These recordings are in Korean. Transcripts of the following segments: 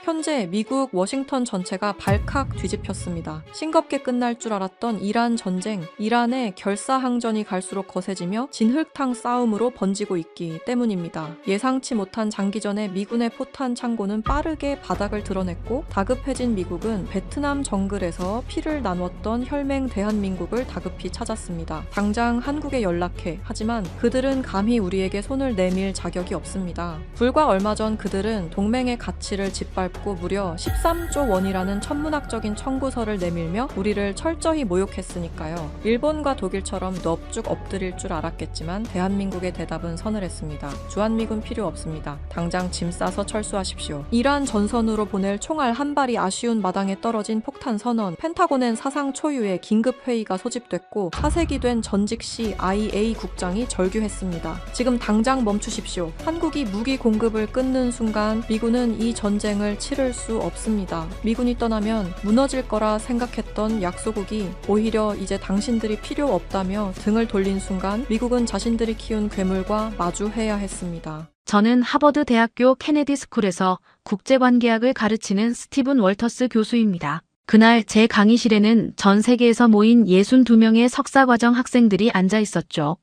현재 미국 워싱턴 전체가 발칵 뒤집혔습니다. 싱겁게 끝날 줄 알았던 이란 전쟁, 이란의 결사항전이 갈수록 거세지며 진흙탕 싸움으로 번지고 있기 때문입니다. 예상치 못한 장기전에 미군의 포탄 창고는 빠르게 바닥을 드러냈고 다급해진 미국은 베트남 정글에서 피를 나눴던 혈맹 대한민국을 다급히 찾았습니다. 당장 한국에 연락해. 하지만 그들은 감히 우리에게 손을 내밀 자격이 없습니다. 불과 얼마 전 그들은 동맹의 가치를 짓밟고 무려 13조 원이라는 천문학적인 청구서를 내밀며 우리를 철저히 모욕했으니까요. 일본과 독일처럼 넙죽 엎드릴 줄 알았겠지만 대한민국의 대답은 서늘했습니다. 주한미군 필요 없습니다. 당장 짐 싸서 철수하십시오. 이란 전선으로 보낼 총알 한 발이 아쉬운 마당에 떨어진 폭탄 선언, 펜타곤엔 사상 초유의 긴급회의가 소집됐고 사색이 된 전직 CIA 국장이 절규했습니다. 지금 당장 멈추십시오. 한국이 무기 공급을 끊는 순간 미군은 이 전쟁을 치를 수 없습니다. 미군이 떠나면 무너질 거라 생각했던 약소국이 오히려 이제 당신들이 필요 없다며 등을 돌린 순간 미국은 자신들이 키운 괴물과 마주해야 했습니다. 저는 하버드 대학교 케네디 스쿨에서 국제관계학을 가르치는 스티븐 월터스 교수입니다. 그날 제 강의실에는 전 세계에서 모인 62명의 석사과정 학생들이 앉아 있었죠.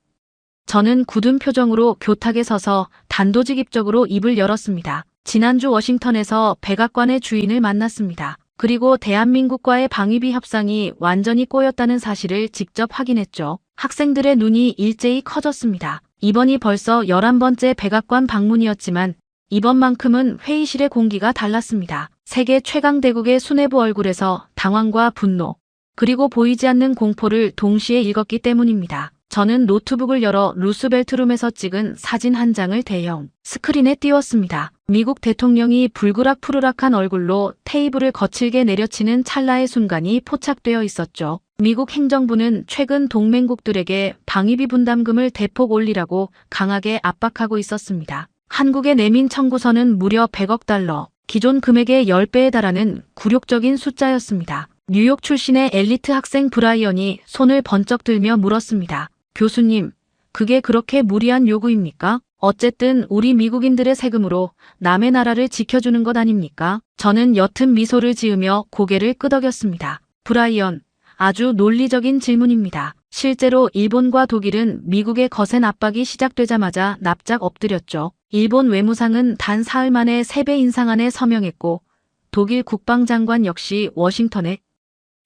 저는 굳은 표정으로 교탁에 서서 단도직입적으로 입을 열었습니다. 지난주 워싱턴에서 백악관의 주인을 만났습니다. 그리고 대한민국과의 방위비 협상이 완전히 꼬였다는 사실을 직접 확인했죠. 학생들의 눈이 일제히 커졌습니다. 이번이 벌써 11번째 백악관 방문이었지만 이번만큼은 회의실의 공기가 달랐습니다. 세계 최강대국의 수뇌부 얼굴에서 당황과 분노, 그리고 보이지 않는 공포를 동시에 읽었기 때문입니다. 저는 노트북을 열어 루스벨트룸에서 찍은 사진 한 장을 대형 스크린에 띄웠습니다. 미국 대통령이 불그락푸르락한 얼굴로 테이블을 거칠게 내려치는 찰나의 순간이 포착되어 있었죠. 미국 행정부는 최근 동맹국들에게 방위비 분담금을 대폭 올리라고 강하게 압박하고 있었습니다. 한국의 내민 청구서는 무려 100억 달러, 기존 금액의 10배에 달하는 굴욕적인 숫자였습니다. 뉴욕 출신의 엘리트 학생 브라이언이 손을 번쩍 들며 물었습니다. 교수님, 그게 그렇게 무리한 요구입니까? 어쨌든 우리 미국인들의 세금으로 남의 나라를 지켜주는 것 아닙니까? 저는 옅은 미소를 지으며 고개를 끄덕였습니다. 브라이언, 아주 논리적인 질문입니다. 실제로 일본과 독일은 미국의 거센 압박이 시작되자마자 납작 엎드렸죠. 일본 외무상은 단 사흘 만에 3배 인상안에 서명했고 독일 국방장관 역시 워싱턴에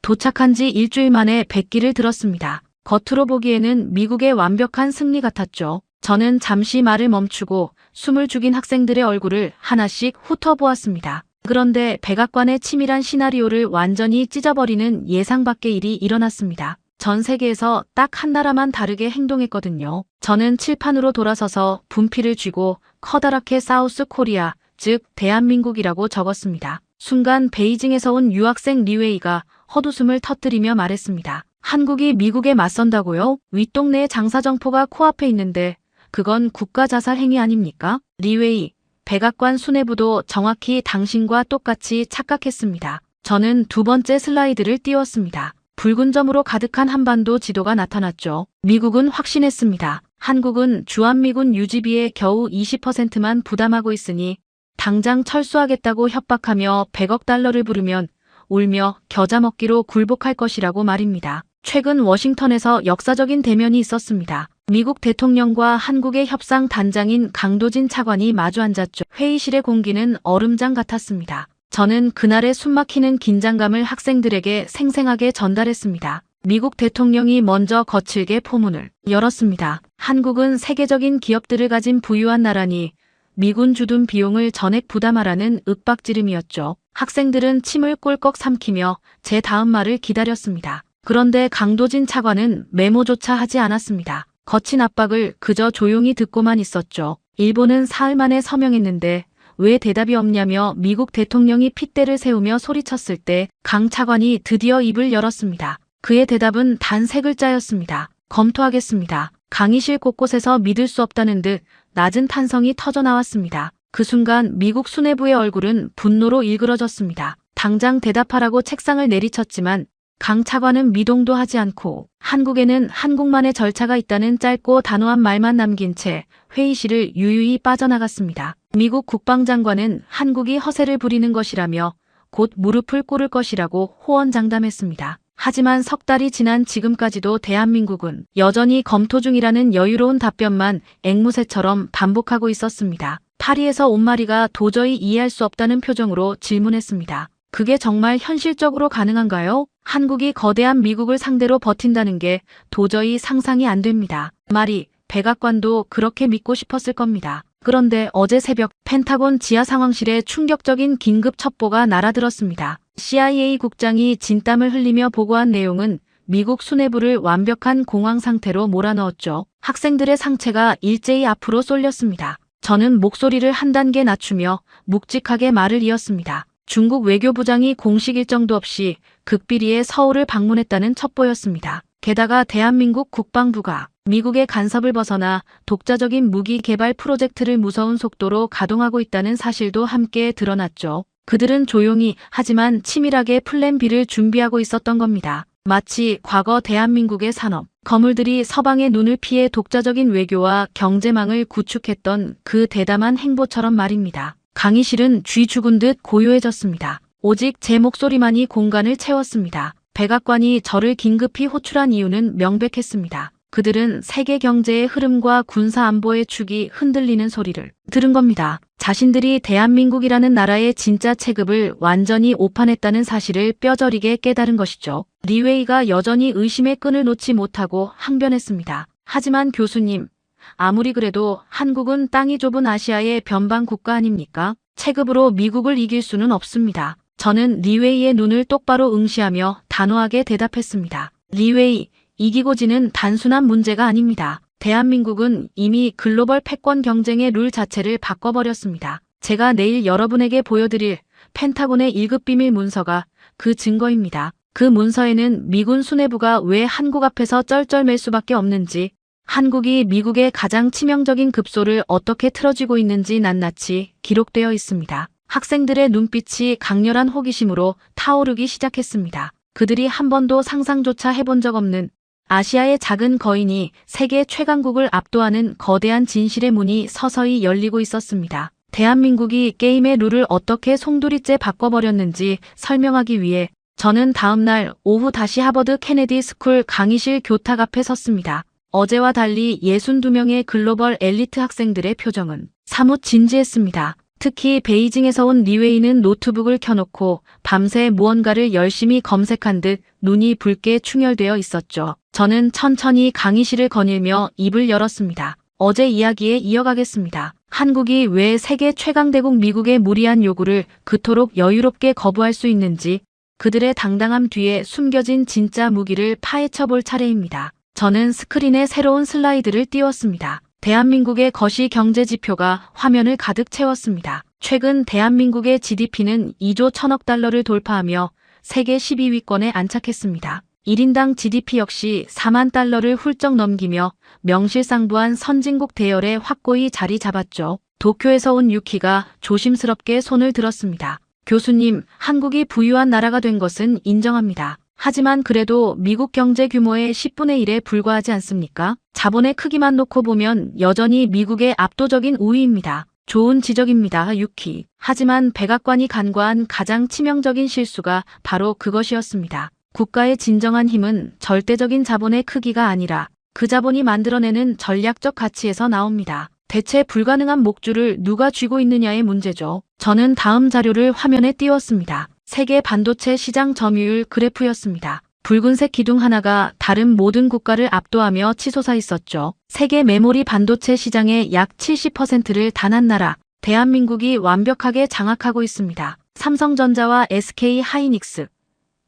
도착한 지 일주일 만에 백기를 들었습니다. 겉으로 보기에는 미국의 완벽한 승리 같았죠. 저는 잠시 말을 멈추고 숨을 죽인 학생들의 얼굴을 하나씩 훑어보았습니다. 그런데 백악관의 치밀한 시나리오를 완전히 찢어버리는 예상 밖의 일이 일어났습니다. 전 세계에서 딱 한 나라만 다르게 행동했거든요. 저는 칠판으로 돌아서서 분필을 쥐고 커다랗게 사우스 코리아, 즉 대한민국이라고 적었습니다. 순간 베이징에서 온 유학생 리웨이가 헛웃음을 터뜨리며 말했습니다. 한국이 미국에 맞선다고요? 윗동네에 장사정포가 코앞에 있는데 그건 국가자살 행위 아닙니까? 리웨이, 백악관 수뇌부도 정확히 당신과 똑같이 착각했습니다. 저는 두 번째 슬라이드를 띄웠습니다. 붉은 점으로 가득한 한반도 지도가 나타났죠. 미국은 확신했습니다. 한국은 주한미군 유지비의 겨우 20%만 부담하고 있으니 당장 철수하겠다고 협박하며 100억 달러를 부르면 울며 겨자 먹기로 굴복할 것이라고 말입니다. 최근 워싱턴에서 역사적인 대면이 있었습니다. 미국 대통령과 한국의 협상 단장인 강도진 차관이 마주 앉았죠. 회의실의 공기는 얼음장 같았습니다. 저는 그날의 숨막히는 긴장감을 학생들에게 생생하게 전달했습니다. 미국 대통령이 먼저 거칠게 포문을 열었습니다. 한국은 세계적인 기업들을 가진 부유한 나라니 미군 주둔 비용을 전액 부담하라는 윽박지름이었죠. 학생들은 침을 꼴꺽 삼키며 제 다음 말을 기다렸습니다. 그런데 강도진 차관은 메모조차 하지 않았습니다. 거친 압박을 그저 조용히 듣고만 있었죠. 일본은 사흘 만에 서명했는데 왜 대답이 없냐며 미국 대통령이 핏대를 세우며 소리쳤을 때 강 차관이 드디어 입을 열었습니다. 그의 대답은 단 3글자였습니다. 검토하겠습니다. 강의실 곳곳에서 믿을 수 없다는 듯 낮은 탄성이 터져나왔습니다. 그 순간 미국 수뇌부의 얼굴은 분노로 일그러졌습니다. 당장 대답하라고 책상을 내리쳤지만 강 차관은 미동도 하지 않고 한국에는 한국만의 절차가 있다는 짧고 단호한 말만 남긴 채 회의실을 유유히 빠져나갔습니다. 미국 국방장관은 한국이 허세를 부리는 것이라며 곧 무릎을 꿇을 것이라고 호언장담했습니다. 하지만 석 달이 지난 지금까지도 대한민국은 여전히 검토 중이라는 여유로운 답변만 앵무새처럼 반복하고 있었습니다. 파리에서 온 마리가 도저히 이해할 수 없다는 표정으로 질문했습니다. 그게 정말 현실적으로 가능한가요? 한국이 거대한 미국을 상대로 버틴다는 게 도저히 상상이 안 됩니다. 마리, 백악관도 그렇게 믿고 싶었을 겁니다. 그런데 어제 새벽 펜타곤 지하 상황실에 충격적인 긴급 첩보가 날아들었습니다. CIA 국장이 진땀을 흘리며 보고한 내용은 미국 수뇌부를 완벽한 공황 상태로 몰아넣었죠. 학생들의 상체가 일제히 앞으로 쏠렸습니다. 저는 목소리를 한 단계 낮추며 묵직하게 말을 이었습니다. 중국 외교부장이 공식 일정도 없이 극비리에 서울을 방문했다는 첩보였습니다. 게다가 대한민국 국방부가 미국의 간섭을 벗어나 독자적인 무기 개발 프로젝트를 무서운 속도로 가동하고 있다는 사실도 함께 드러났죠. 그들은 조용히 하지만 치밀하게 플랜 B를 준비하고 있었던 겁니다. 마치 과거 대한민국의 산업, 거물들이 서방의 눈을 피해 독자적인 외교와 경제망을 구축했던 그 대담한 행보처럼 말입니다. 강의실은 쥐 죽은 듯 고요해졌습니다. 오직 제 목소리만이 공간을 채웠습니다. 백악관이 저를 긴급히 호출한 이유는 명백했습니다. 그들은 세계 경제의 흐름과 군사 안보의 축이 흔들리는 소리를 들은 겁니다. 자신들이 대한민국이라는 나라의 진짜 체급을 완전히 오판했다는 사실을 뼈저리게 깨달은 것이죠. 리웨이가 여전히 의심의 끈을 놓지 못하고 항변했습니다. 하지만 교수님, 아무리 그래도 한국은 땅이 좁은 아시아의 변방 국가 아닙니까? 체급으로 미국을 이길 수는 없습니다. 저는 리웨이의 눈을 똑바로 응시하며 단호하게 대답했습니다. 리웨이, 이기고 지는 단순한 문제가 아닙니다. 대한민국은 이미 글로벌 패권 경쟁의 룰 자체를 바꿔버렸습니다. 제가 내일 여러분에게 보여드릴 펜타곤의 1급 비밀 문서가 그 증거입니다. 그 문서에는 미군 수뇌부가 왜 한국 앞에서 쩔쩔맬 수밖에 없는지, 한국이 미국의 가장 치명적인 급소를 어떻게 틀어쥐고 있는지 낱낱이 기록되어 있습니다. 학생들의 눈빛이 강렬한 호기심으로 타오르기 시작했습니다. 그들이 한 번도 상상조차 해본 적 없는 아시아의 작은 거인이 세계 최강국을 압도하는 거대한 진실의 문이 서서히 열리고 있었습니다. 대한민국이 게임의 룰을 어떻게 송두리째 바꿔버렸는지 설명하기 위해 저는 다음 날 오후 다시 하버드 케네디 스쿨 강의실 교탁 앞에 섰습니다. 어제와 달리 62명의 글로벌 엘리트 학생들의 표정은 사뭇 진지했습니다. 특히 베이징에서 온 리웨이는 노트북을 켜놓고 밤새 무언가를 열심히 검색한 듯 눈이 붉게 충혈되어 있었죠. 저는 천천히 강의실을 거닐며 입을 열었습니다. 어제 이야기에 이어가겠습니다. 한국이 왜 세계 최강대국 미국의 무리한 요구를 그토록 여유롭게 거부할 수 있는지, 그들의 당당함 뒤에 숨겨진 진짜 무기를 파헤쳐볼 차례입니다. 저는 스크린에 새로운 슬라이드를 띄웠습니다. 대한민국의 거시 경제 지표가 화면을 가득 채웠습니다. 최근 대한민국의 GDP는 2조 1천억 달러를 돌파하며 세계 12위권에 안착했습니다. 1인당 GDP 역시 4만 달러를 훌쩍 넘기며 명실상부한 선진국 대열에 확고히 자리 잡았죠. 도쿄에서 온 유키가 조심스럽게 손을 들었습니다. 교수님, 한국이 부유한 나라가 된 것은 인정합니다. 하지만 그래도 미국 경제 규모의 10분의 1에 불과하지 않습니까? 자본의 크기만 놓고 보면 여전히 미국의 압도적인 우위입니다. 좋은 지적입니다, 유키. 하지만 백악관이 간과한 가장 치명적인 실수가 바로 그것이었습니다. 국가의 진정한 힘은 절대적인 자본의 크기가 아니라 그 자본이 만들어내는 전략적 가치에서 나옵니다. 대체 불가능한 목줄을 누가 쥐고 있느냐의 문제죠. 저는 다음 자료를 화면에 띄웠습니다. 세계 반도체 시장 점유율 그래프였습니다. 붉은색 기둥 하나가 다른 모든 국가를 압도하며 치솟아 있었죠. 세계 메모리 반도체 시장의 약 70%를 단 한 나라, 대한민국이 완벽하게 장악하고 있습니다. 삼성전자와 SK 하이닉스.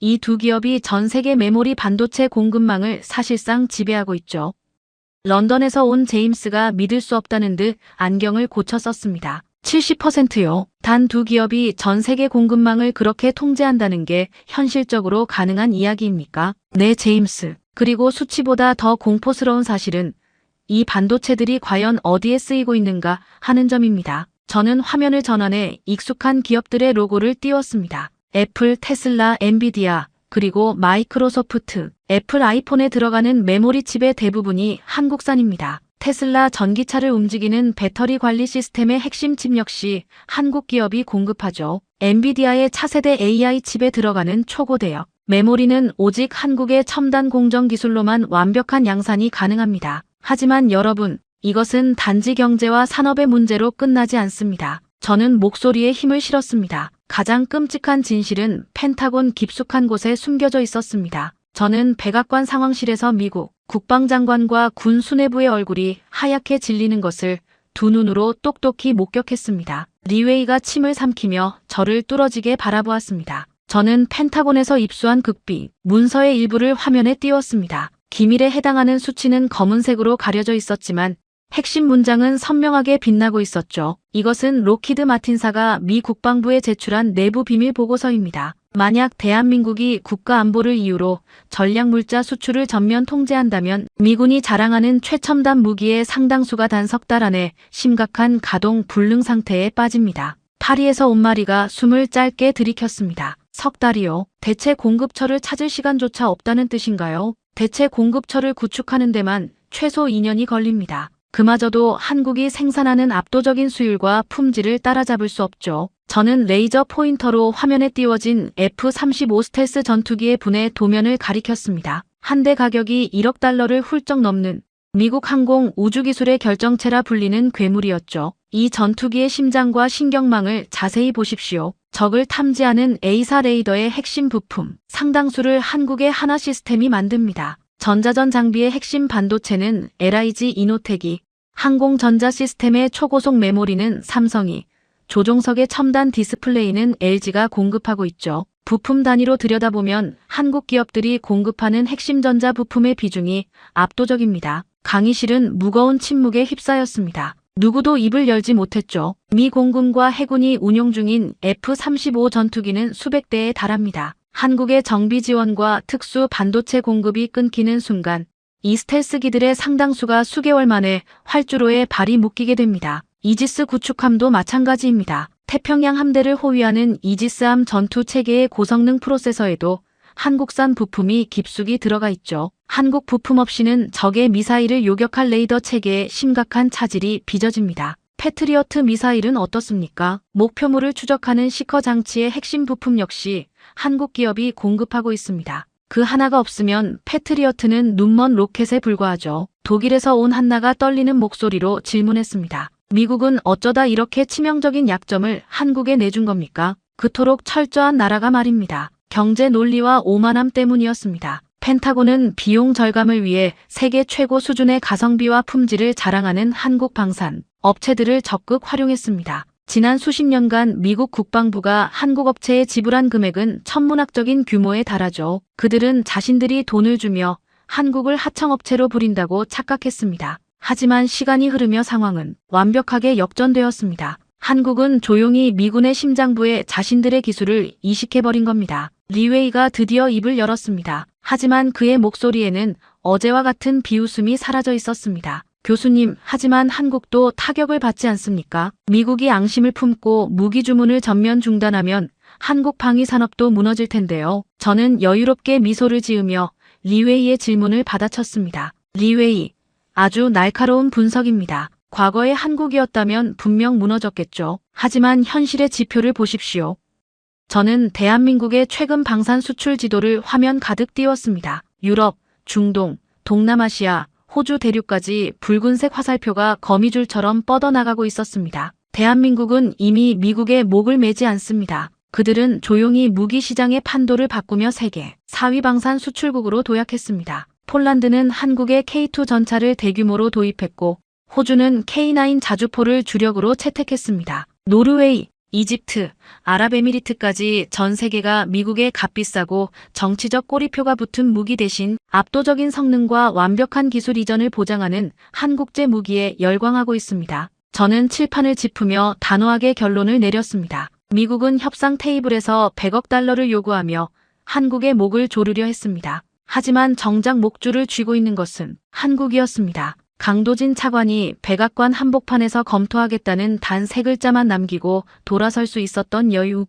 이 두 기업이 전 세계 메모리 반도체 공급망을 사실상 지배하고 있죠. 런던에서 온 제임스가 믿을 수 없다는 듯 안경을 고쳐 썼습니다. 70%요. 단 두 기업이 전 세계 공급망을 그렇게 통제한다는 게 현실적으로 가능한 이야기입니까? 네, 제임스. 그리고 수치보다 더 공포스러운 사실은 이 반도체들이 과연 어디에 쓰이고 있는가 하는 점입니다. 저는 화면을 전환해 익숙한 기업들의 로고를 띄웠습니다. 애플, 테슬라, 엔비디아, 그리고 마이크로소프트. 애플 아이폰에 들어가는 메모리 칩의 대부분이 한국산입니다. 테슬라 전기차를 움직이는 배터리 관리 시스템의 핵심 칩 역시 한국 기업이 공급하죠. 엔비디아의 차세대 AI 칩에 들어가는 초고대역 메모리는 오직 한국의 첨단 공정 기술로만 완벽한 양산이 가능합니다. 하지만 여러분, 이것은 단지 경제와 산업의 문제로 끝나지 않습니다. 저는 목소리에 힘을 실었습니다. 가장 끔찍한 진실은 펜타곤 깊숙한 곳에 숨겨져 있었습니다. 저는 백악관 상황실에서 미국 국방장관과 군 수뇌부의 얼굴이 하얗게 질리는 것을 두 눈으로 똑똑히 목격했습니다. 리웨이가 침을 삼키며 저를 뚫어지게 바라보았습니다. 저는 펜타곤에서 입수한 극비 문서의 일부를 화면에 띄웠습니다. 기밀에 해당하는 수치는 검은색으로 가려져 있었지만 핵심 문장은 선명하게 빛나고 있었죠. 이것은 록히드 마틴사가 미 국방부에 제출한 내부 비밀 보고서입니다. 만약 대한민국이 국가 안보를 이유로 전략물자 수출을 전면 통제한다면 미군이 자랑하는 최첨단 무기의 상당수가 단 석 달 안에 심각한 가동 불능 상태에 빠집니다. 파리에서 온 마리가 숨을 짧게 들이켰습니다. 석 달이요? 대체 공급처를 찾을 시간조차 없다는 뜻인가요? 대체 공급처를 구축하는 데만 최소 2년이 걸립니다. 그마저도 한국이 생산하는 압도적인 수율과 품질을 따라잡을 수 없죠. 저는 레이저 포인터로 화면에 띄워진 F-35 스텔스 전투기의 분해 도면을 가리켰습니다. 한 대 가격이 1억 달러를 훌쩍 넘는 미국 항공 우주기술의 결정체라 불리는 괴물이었죠. 이 전투기의 심장과 신경망을 자세히 보십시오. 적을 탐지하는 A사 레이더의 핵심 부품, 상당수를 한국의 하나 시스템이 만듭니다. 전자전 장비의 핵심 반도체는 LIG 이노텍이, 항공전자 시스템의 초고속 메모리는 삼성이, 조종석의 첨단 디스플레이는 LG가 공급하고 있죠. 부품 단위로 들여다보면 한국 기업들이 공급하는 핵심 전자 부품의 비중이 압도적입니다. 강의실은 무거운 침묵에 휩싸였습니다. 누구도 입을 열지 못했죠. 미 공군과 해군이 운용 중인 F-35 전투기는 수백 대에 달합니다. 한국의 정비 지원과 특수 반도체 공급이 끊기는 순간 이 스텔스기들의 상당수가 수개월 만에 활주로에 발이 묶이게 됩니다. 이지스 구축함도 마찬가지입니다. 태평양 함대를 호위하는 이지스함 전투 체계의 고성능 프로세서에도 한국산 부품이 깊숙이 들어가 있죠. 한국 부품 없이는 적의 미사일을 요격할 레이더 체계에 심각한 차질이 빚어집니다. 패트리어트 미사일은 어떻습니까? 목표물을 추적하는 시커 장치의 핵심 부품 역시 한국 기업이 공급하고 있습니다. 그 하나가 없으면 패트리어트는 눈먼 로켓에 불과하죠. 독일에서 온 한나가 떨리는 목소리로 질문했습니다. 미국은 어쩌다 이렇게 치명적인 약점을 한국에 내준 겁니까? 그토록 철저한 나라가 말입니다. 경제 논리와 오만함 때문이었습니다. 펜타곤은 비용 절감을 위해 세계 최고 수준의 가성비와 품질을 자랑하는 한국 방산 업체들을 적극 활용했습니다. 지난 수십 년간 미국 국방부가 한국 업체에 지불한 금액은 천문학적인 규모에 달하죠. 그들은 자신들이 돈을 주며 한국을 하청업체로 부린다고 착각했습니다. 하지만 시간이 흐르며 상황은 완벽하게 역전되었습니다. 한국은 조용히 미군의 심장부에 자신들의 기술을 이식해버린 겁니다. 리웨이가 드디어 입을 열었습니다. 하지만 그의 목소리에는 어제와 같은 비웃음이 사라져 있었습니다. 교수님, 하지만 한국도 타격을 받지 않습니까? 미국이 앙심을 품고 무기 주문을 전면 중단하면 한국 방위 산업도 무너질 텐데요. 저는 여유롭게 미소를 지으며 리웨이의 질문을 받아쳤습니다. 리웨이, 아주 날카로운 분석입니다. 과거의 한국이었다면 분명 무너졌겠죠. 하지만 현실의 지표를 보십시오. 저는 대한민국의 최근 방산 수출 지도를 화면 가득 띄웠습니다. 유럽, 중동, 동남아시아, 호주 대륙까지 붉은색 화살표가 거미줄처럼 뻗어나가고 있었습니다. 대한민국은 이미 미국의 목을 매지 않습니다. 그들은 조용히 무기 시장의 판도를 바꾸며 세계 4위 방산 수출국으로 도약했습니다. 폴란드는 한국의 K2 전차를 대규모로 도입했고 호주는 K9 자주포를 주력으로 채택했습니다. 노르웨이, 이집트, 아랍에미리트까지 전 세계가 미국의 값비싸고 정치적 꼬리표가 붙은 무기 대신 압도적인 성능과 완벽한 기술 이전을 보장하는 한국제 무기에 열광하고 있습니다. 저는 칠판을 짚으며 단호하게 결론을 내렸습니다. 미국은 협상 테이블에서 100억 달러를 요구하며 한국의 목을 조르려 했습니다. 하지만 정작 목줄을 쥐고 있는 것은 한국이었습니다. 강도진 차관이 백악관 한복판에서 검토하겠다는 단 3글자만 남기고 돌아설 수 있었던 여유.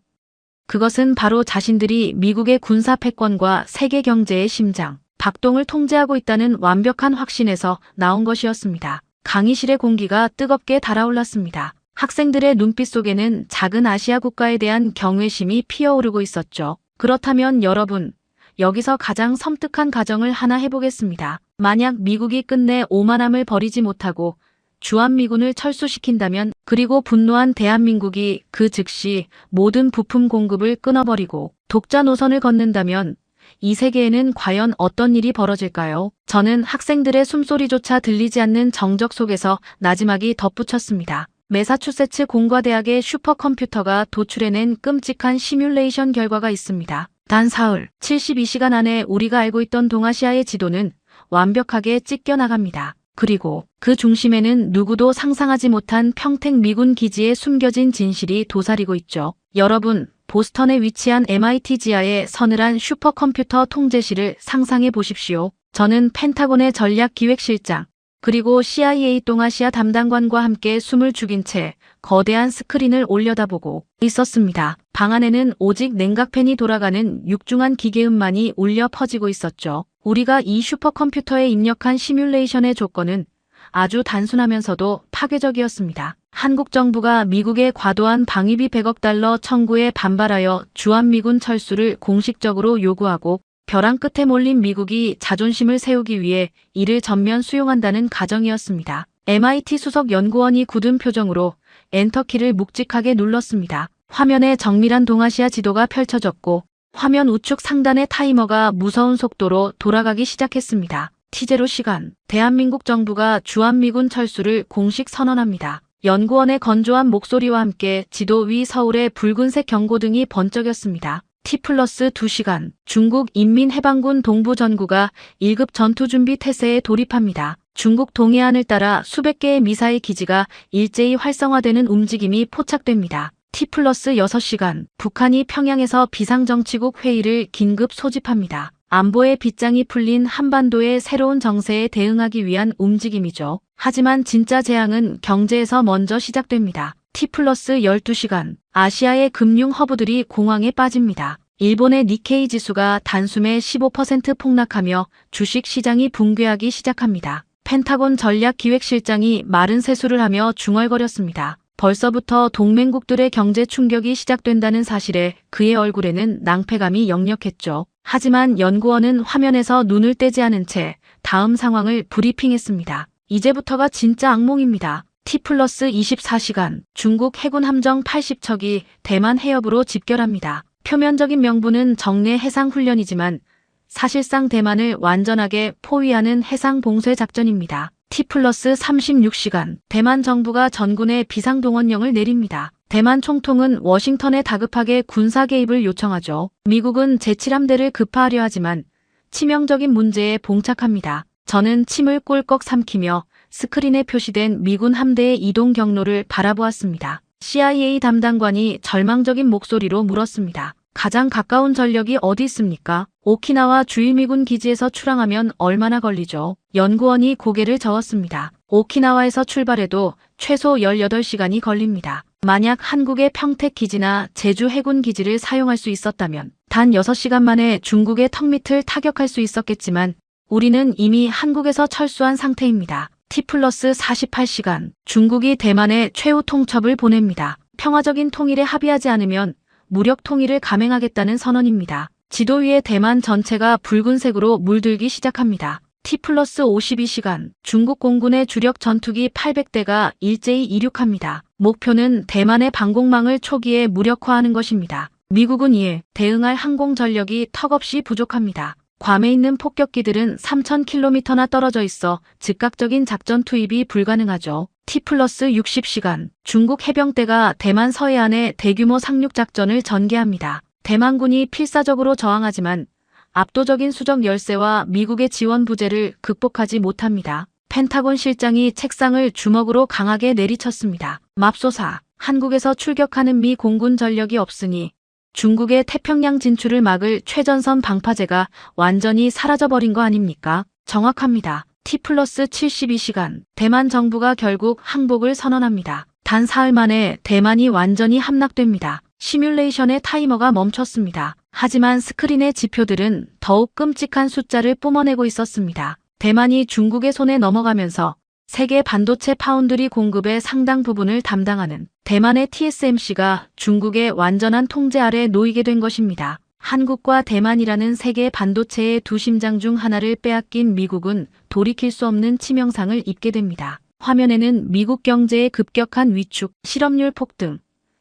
그것은 바로 자신들이 미국의 군사 패권과 세계 경제의 심장, 박동을 통제하고 있다는 완벽한 확신에서 나온 것이었습니다. 강의실의 공기가 뜨겁게 달아올랐습니다. 학생들의 눈빛 속에는 작은 아시아 국가에 대한 경외심이 피어오르고 있었죠. 그렇다면 여러분, 여기서 가장 섬뜩한 가정을 하나 해보겠습니다. 만약 미국이 끝내 오만함을 버리지 못하고 주한미군을 철수시킨다면, 그리고 분노한 대한민국이 그 즉시 모든 부품 공급을 끊어버리고 독자 노선을 걷는다면 이 세계에는 과연 어떤 일이 벌어질까요? 저는 학생들의 숨소리조차 들리지 않는 정적 속에서 나지막이 덧붙였습니다. 매사추세츠 공과대학의 슈퍼컴퓨터가 도출해낸 끔찍한 시뮬레이션 결과가 있습니다. 단 사흘, 72시간 안에 우리가 알고 있던 동아시아의 지도는 완벽하게 찢겨나갑니다. 그리고 그 중심에는 누구도 상상하지 못한 평택 미군 기지에 숨겨진 진실이 도사리고 있죠. 여러분, 보스턴에 위치한 MIT 지하의 서늘한 슈퍼컴퓨터 통제실을 상상해 보십시오. 저는 펜타곤의 전략기획실장, 그리고 CIA 동아시아 담당관과 함께 숨을 죽인 채 거대한 스크린을 올려다보고 있었습니다. 방 안에는 오직 냉각팬이 돌아가는 육중한 기계음만이 울려 퍼지고 있었죠. 우리가 이 슈퍼컴퓨터에 입력한 시뮬레이션의 조건은 아주 단순하면서도 파괴적이었습니다. 한국 정부가 미국의 과도한 방위비 100억 달러 청구에 반발하여 주한미군 철수를 공식적으로 요구하고, 벼랑 끝에 몰린 미국이 자존심을 세우기 위해 이를 전면 수용한다는 가정이었습니다. MIT 수석 연구원이 굳은 표정으로 엔터키를 묵직하게 눌렀습니다. 화면에 정밀한 동아시아 지도가 펼쳐졌고, 화면 우측 상단의 타이머가 무서운 속도로 돌아가기 시작했습니다. T0 시간, 대한민국 정부가 주한미군 철수를 공식 선언합니다. 연구원의 건조한 목소리와 함께 지도 위 서울의 붉은색 경고등이 번쩍였습니다. T+2시간, 중국 인민해방군 동부전구가 1급 전투준비 태세에 돌입합니다. 중국 동해안을 따라 수백 개의 미사일 기지가 일제히 활성화되는 움직임이 포착됩니다. T+6시간, 북한이 평양에서 비상정치국 회의를 긴급 소집합니다. 안보의 빗장이 풀린 한반도의 새로운 정세에 대응하기 위한 움직임이죠. 하지만 진짜 재앙은 경제에서 먼저 시작됩니다. T+12시간, 아시아의 금융 허브들이 공황에 빠집니다. 일본의 니케이 지수가 단숨에 15% 폭락하며 주식 시장이 붕괴하기 시작합니다. 펜타곤 전략기획실장이 마른 세수를 하며 중얼거렸습니다. 벌써부터 동맹국들의 경제 충격이 시작된다는 사실에 그의 얼굴에는 낭패감이 역력했죠. 하지만 연구원은 화면에서 눈을 떼지 않은 채 다음 상황을 브리핑했습니다. 이제부터가 진짜 악몽입니다. T+24시간, 중국 해군 함정 80척이 대만 해협으로 집결합니다. 표면적인 명분은 정례 해상훈련이지만 사실상 대만을 완전하게 포위하는 해상봉쇄 작전입니다. T+36시간, 대만 정부가 전군의 비상동원령을 내립니다. 대만 총통은 워싱턴에 다급하게 군사 개입을 요청하죠. 미국은 제7함대를 급파하려 하지만 치명적인 문제에 봉착합니다. 저는 침을 꼴꺽 삼키며 스크린에 표시된 미군 함대의 이동 경로를 바라보았습니다. CIA 담당관이 절망적인 목소리로 물었습니다. 가장 가까운 전력이 어디 있습니까? 오키나와 주일미군 기지에서 출항하면 얼마나 걸리죠? 연구원이 고개를 저었습니다. 오키나와에서 출발해도 최소 18시간이 걸립니다. 만약 한국의 평택 기지나 제주 해군 기지를 사용할 수 있었다면 단 6시간 만에 중국의 턱밑을 타격할 수 있었겠지만 우리는 이미 한국에서 철수한 상태입니다. T+48시간, 중국이 대만에 최후 통첩을 보냅니다. 평화적인 통일에 합의하지 않으면 무력 통일을 감행하겠다는 선언입니다. 지도 위에 대만 전체가 붉은색으로 물들기 시작합니다. T+52시간, 중국 공군의 주력 전투기 800대가 일제히 이륙합니다. 목표는 대만의 방공망을 초기에 무력화하는 것입니다. 미국은 이에 대응할 항공 전력이 턱없이 부족합니다. 괌에 있는 폭격기들은 3,000km나 떨어져 있어 즉각적인 작전 투입이 불가능하죠. T+60시간, 중국 해병대가 대만 서해안에 대규모 상륙작전을 전개합니다. 대만군이 필사적으로 저항하지만 압도적인 수적 열세와 미국의 지원 부재를 극복하지 못합니다. 펜타곤 실장이 책상을 주먹으로 강하게 내리쳤습니다. 맙소사, 한국에서 출격하는 미 공군 전력이 없으니 중국의 태평양 진출을 막을 최전선 방파제가 완전히 사라져버린 거 아닙니까? 정확합니다. T+72시간, 대만 정부가 결국 항복을 선언합니다. 단 사흘 만에 대만이 완전히 함락됩니다. 시뮬레이션의 타이머가 멈췄습니다. 하지만 스크린의 지표들은 더욱 끔찍한 숫자를 뿜어내고 있었습니다. 대만이 중국의 손에 넘어가면서 세계 반도체 파운드리 공급의 상당 부분을 담당하는 대만의 TSMC가 중국의 완전한 통제 아래 놓이게 된 것입니다. 한국과 대만이라는 세계 반도체의 두 심장 중 하나를 빼앗긴 미국은 돌이킬 수 없는 치명상을 입게 됩니다. 화면에는 미국 경제의 급격한 위축, 실업률 폭등,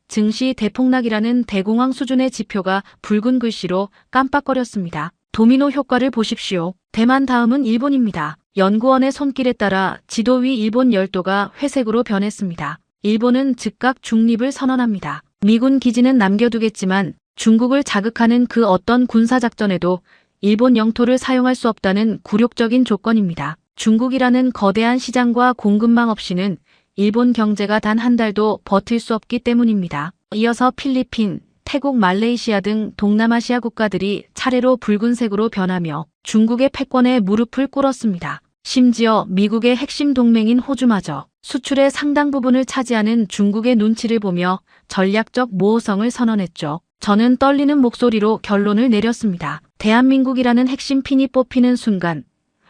증시 대폭락이라는 대공황 수준의 지표가 붉은 글씨로 깜빡거렸습니다. 도미노 효과를 보십시오. 대만 다음은 일본입니다. 연구원의 손길에 따라 지도 위 일본 열도가 회색으로 변했습니다. 일본은 즉각 중립을 선언합니다. 미군 기지는 남겨두겠지만 중국을 자극하는 그 어떤 군사작전에도 일본 영토를 사용할 수 없다는 굴욕적인 조건입니다. 중국이라는 거대한 시장과 공급망 없이는 일본 경제가 단 한 달도 버틸 수 없기 때문입니다. 이어서 필리핀, 태국, 말레이시아 등 동남아시아 국가들이 차례로 붉은색으로 변하며 중국의 패권에 무릎을 꿇었습니다. 심지어 미국의 핵심 동맹인 호주마저 수출의 상당 부분을 차지하는 중국의 눈치를 보며 전략적 모호성을 선언했죠. 저는 떨리는 목소리로 결론을 내렸습니다. 대한민국이라는 핵심 핀이 뽑히는 순간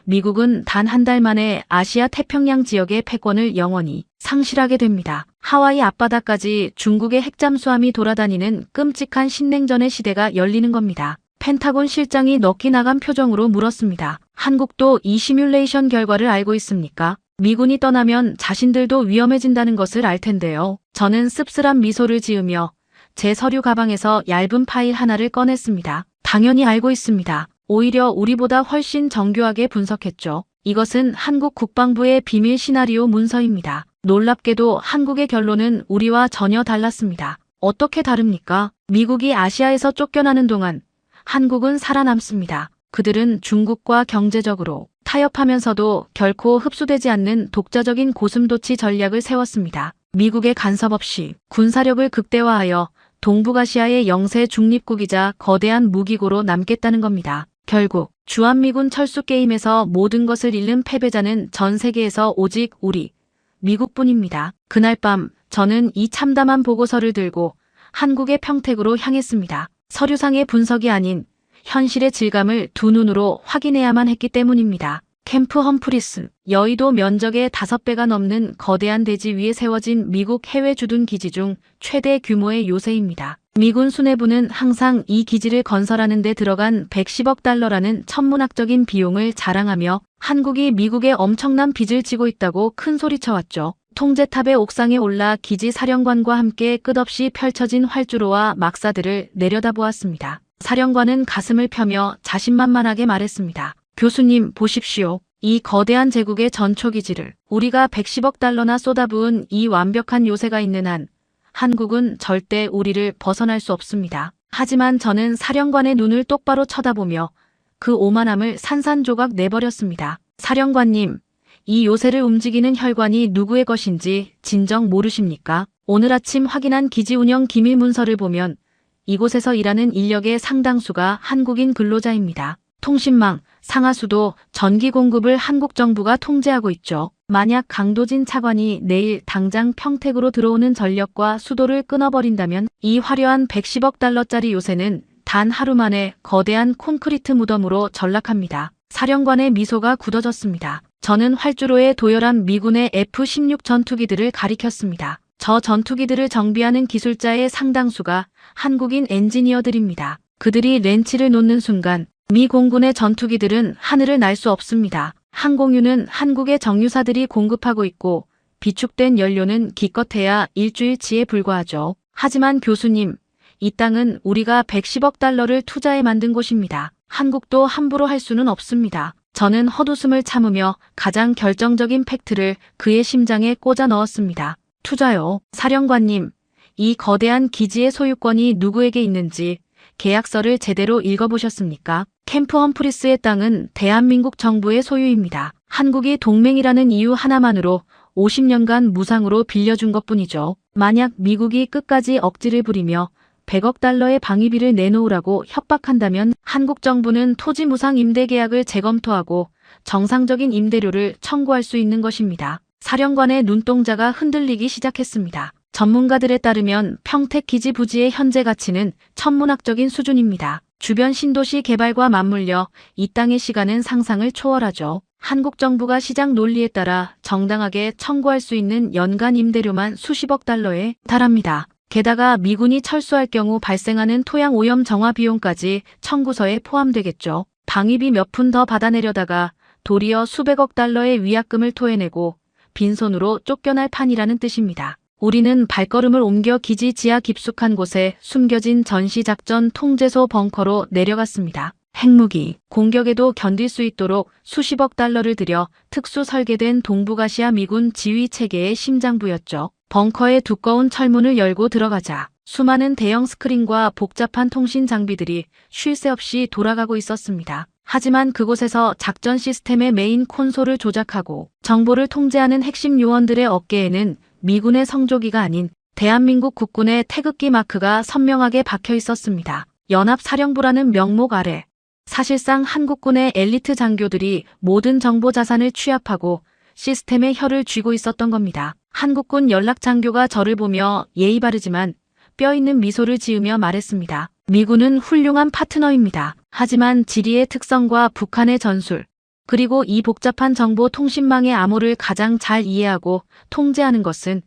미국은 단 한 달 만에 아시아 태평양 지역의 패권을 영원히 상실하게 됩니다. 하와이 앞바다까지 중국의 핵잠수함이 돌아다니는 끔찍한 신냉전의 시대가 열리는 겁니다. 펜타곤 실장이 넋이 나간 표정으로 물었습니다. 한국도 이 시뮬레이션 결과를 알고 있습니까? 미군이 떠나면 자신들도 위험해진다는 것을 알 텐데요. 저는 씁쓸한 미소를 지으며 제 서류 가방에서 얇은 파일 하나를 꺼냈습니다. 당연히 알고 있습니다. 오히려 우리보다 훨씬 정교하게 분석했죠. 이것은 한국 국방부의 비밀 시나리오 문서입니다. 놀랍게도 한국의 결론은 우리와 전혀 달랐습니다. 어떻게 다릅니까? 미국이 아시아에서 쫓겨나는 동안 한국은 살아남습니다. 그들은 중국과 경제적으로 타협하면서도 결코 흡수되지 않는 독자적인 고슴도치 전략을 세웠습니다. 미국의 간섭 없이 군사력을 극대화하여 동북아시아의 영세 중립국이자 거대한 무기고로 남겠다는 겁니다. 결국 주한미군 철수 게임에서 모든 것을 잃는 패배자는 전 세계에서 오직 우리 미국뿐입니다. 그날 밤 저는 이 참담한 보고서를 들고 한국의 평택으로 향했습니다. 서류상의 분석이 아닌 현실의 질감을 두 눈으로 확인해야만 했기 때문입니다. 캠프 험프리스, 여의도 면적의 5배가 넘는 거대한 대지 위에 세워진 미국 해외 주둔 기지 중 최대 규모의 요새입니다. 미군 수뇌부는 항상 이 기지를 건설하는 데 들어간 110억 달러라는 천문학적인 비용을 자랑하며 한국이 미국에 엄청난 빚을 지고 있다고 큰소리쳐왔죠. 통제탑의 옥상에 올라 기지 사령관과 함께 끝없이 펼쳐진 활주로와 막사들을 내려다보았습니다. 사령관은 가슴을 펴며 자신만만하게 말했습니다. 교수님, 보십시오. 이 거대한 제국의 전초기지를 우리가 110억 달러나 쏟아부은 이 완벽한 요새가 있는 한 한국은 절대 우리를 벗어날 수 없습니다. 하지만 저는 사령관의 눈을 똑바로 쳐다보며 그 오만함을 산산조각 내버렸습니다. 사령관님, 이 요새를 움직이는 혈관이 누구의 것인지 진정 모르십니까? 오늘 아침 확인한 기지 운영 기밀 문서를 보면 이곳에서 일하는 인력의 상당수가 한국인 근로자입니다. 통신망, 상하수도, 전기 공급을 한국 정부가 통제하고 있죠. 만약 강도진 차관이 내일 당장 평택으로 들어오는 전력과 수도를 끊어버린다면 이 화려한 110억 달러짜리 요새는 단 하루 만에 거대한 콘크리트 무덤으로 전락합니다. 사령관의 미소가 굳어졌습니다. 저는 활주로에 도열한 미군의 F-16 전투기들을 가리켰습니다. 저 전투기들을 정비하는 기술자의 상당수가 한국인 엔지니어들입니다. 그들이 렌치를 놓는 순간 미 공군의 전투기들은 하늘을 날 수 없습니다. 항공유는 한국의 정유사들이 공급하고 있고 비축된 연료는 기껏해야 일주일치에 불과하죠. 하지만 교수님, 이 땅은 우리가 110억 달러를 투자해 만든 곳입니다. 한국도 함부로 할 수는 없습니다. 저는 헛웃음을 참으며 가장 결정적인 팩트를 그의 심장에 꽂아 넣었습니다. 투자요. 사령관님, 이 거대한 기지의 소유권이 누구에게 있는지 계약서를 제대로 읽어보셨습니까? 캠프 험프리스의 땅은 대한민국 정부의 소유입니다. 한국이 동맹이라는 이유 하나만으로 50년간 무상으로 빌려준 것뿐이죠. 만약 미국이 끝까지 억지를 부리며 100억 달러의 방위비를 내놓으라고 협박한다면 한국 정부는 토지 무상 임대 계약을 재검토하고 정상적인 임대료를 청구할 수 있는 것입니다. 사령관의 눈동자가 흔들리기 시작했습니다. 전문가들에 따르면 평택 기지 부지의 현재 가치는 천문학적인 수준입니다. 주변 신도시 개발과 맞물려 이 땅의 시가는 상상을 초월하죠. 한국 정부가 시장 논리에 따라 정당하게 청구할 수 있는 연간 임대료만 수십억 달러에 달합니다. 게다가 미군이 철수할 경우 발생하는 토양 오염 정화 비용까지 청구서에 포함되겠죠. 방위비 몇 푼 더 받아내려다가 도리어 수백억 달러의 위약금을 토해내고 빈손으로 쫓겨날 판이라는 뜻입니다. 우리는 발걸음을 옮겨 기지 지하 깊숙한 곳에 숨겨진 전시작전 통제소 벙커로 내려갔습니다. 핵무기, 공격에도 견딜 수 있도록 수십억 달러를 들여 특수 설계된 동북아시아 미군 지휘 체계의 심장부였죠. 벙커의 두꺼운 철문을 열고 들어가자 수많은 대형 스크린과 복잡한 통신 장비들이 쉴 새 없이 돌아가고 있었습니다. 하지만 그곳에서 작전 시스템의 메인 콘솔을 조작하고 정보를 통제하는 핵심 요원들의 어깨에는 미군의 성조기가 아닌 대한민국 국군의 태극기 마크가 선명하게 박혀 있었습니다. 연합사령부라는 명목 아래 사실상 한국군의 엘리트 장교들이 모든 정보 자산을 취합하고 시스템의 혀를 쥐고 있었던 겁니다. 한국군 연락장교가 저를 보며 예의 바르지만 뼈있는 미소를 지으며 말했습니다. 미군은 훌륭한 파트너입니다. 하지만 지리의 특성과 북한의 전술, 그리고 이 복잡한 정보 통신망의 암호를 가장 잘 이해하고 통제하는 것은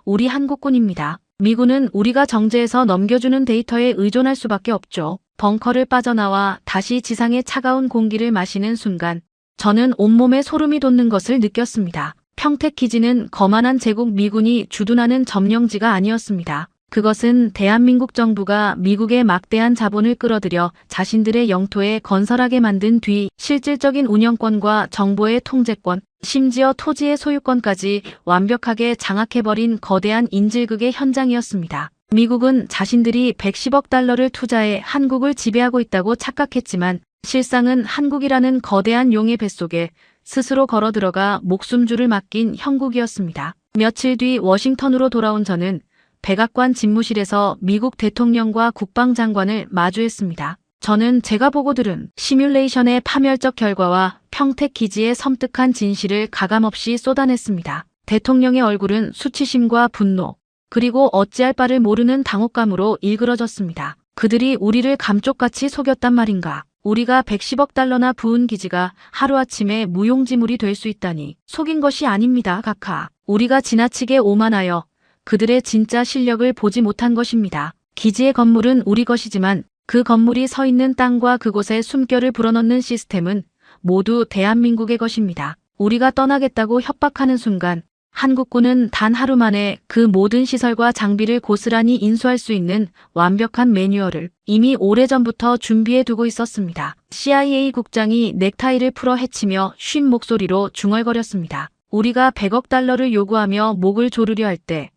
우리 한국군입니다. 미군은 우리가 정제해서 넘겨주는 데이터에 의존할 수밖에 없죠. 벙커를 빠져나와 다시 지상의 차가운 공기를 마시는 순간 저는 온몸에 소름이 돋는 것을 느꼈습니다. 평택 기지는 거만한 제국 미군이 주둔하는 점령지가 아니었습니다. 그것은 대한민국 정부가 미국의 막대한 자본을 끌어들여 자신들의 영토에 건설하게 만든 뒤 실질적인 운영권과 정보의 통제권, 심지어 토지의 소유권까지 완벽하게 장악해버린 거대한 인질극의 현장이었습니다. 미국은 자신들이 110억 달러를 투자해 한국을 지배하고 있다고 착각했지만 실상은 한국이라는 거대한 용의 뱃속에 스스로 걸어 들어가 목숨줄을 맡긴 형국이었습니다. 며칠 뒤 워싱턴으로 돌아온 저는 백악관 집무실에서 미국 대통령과 국방장관을 마주했습니다. 저는 제가 보고 들은 시뮬레이션의 파멸적 결과와 평택 기지의 섬뜩한 진실을 가감없이 쏟아냈습니다. 대통령의 얼굴은 수치심과 분노, 그리고 어찌할 바를 모르는 당혹감으로 일그러졌습니다. 그들이 우리를 감쪽같이 속였단 말인가. 우리가 110억 달러나 부은 기지가 하루아침에 무용지물이 될 수 있다니. 속인 것이 아닙니다, 각하. 우리가 지나치게 오만하여 그들의 진짜 실력을 보지 못한 것입니다. 기지의 건물은 우리 것이지만 그 건물이 서 있는 땅과 그곳에 숨결을 불어넣는 시스템은 모두 대한민국의 것입니다. 우리가 떠나겠다고 협박하는 순간 한국군은 단 하루 만에 그 모든 시설과 장비를 고스란히 인수할 수 있는 완벽한 매뉴얼을 이미 오래전부터 준비해 두고 있었습니다. CIA 국장이 넥타이를 풀어 헤치며 쉰 목소리로 중얼거렸습니다. 우리가 100억 달러를 요구하며 목을 조르려 할 때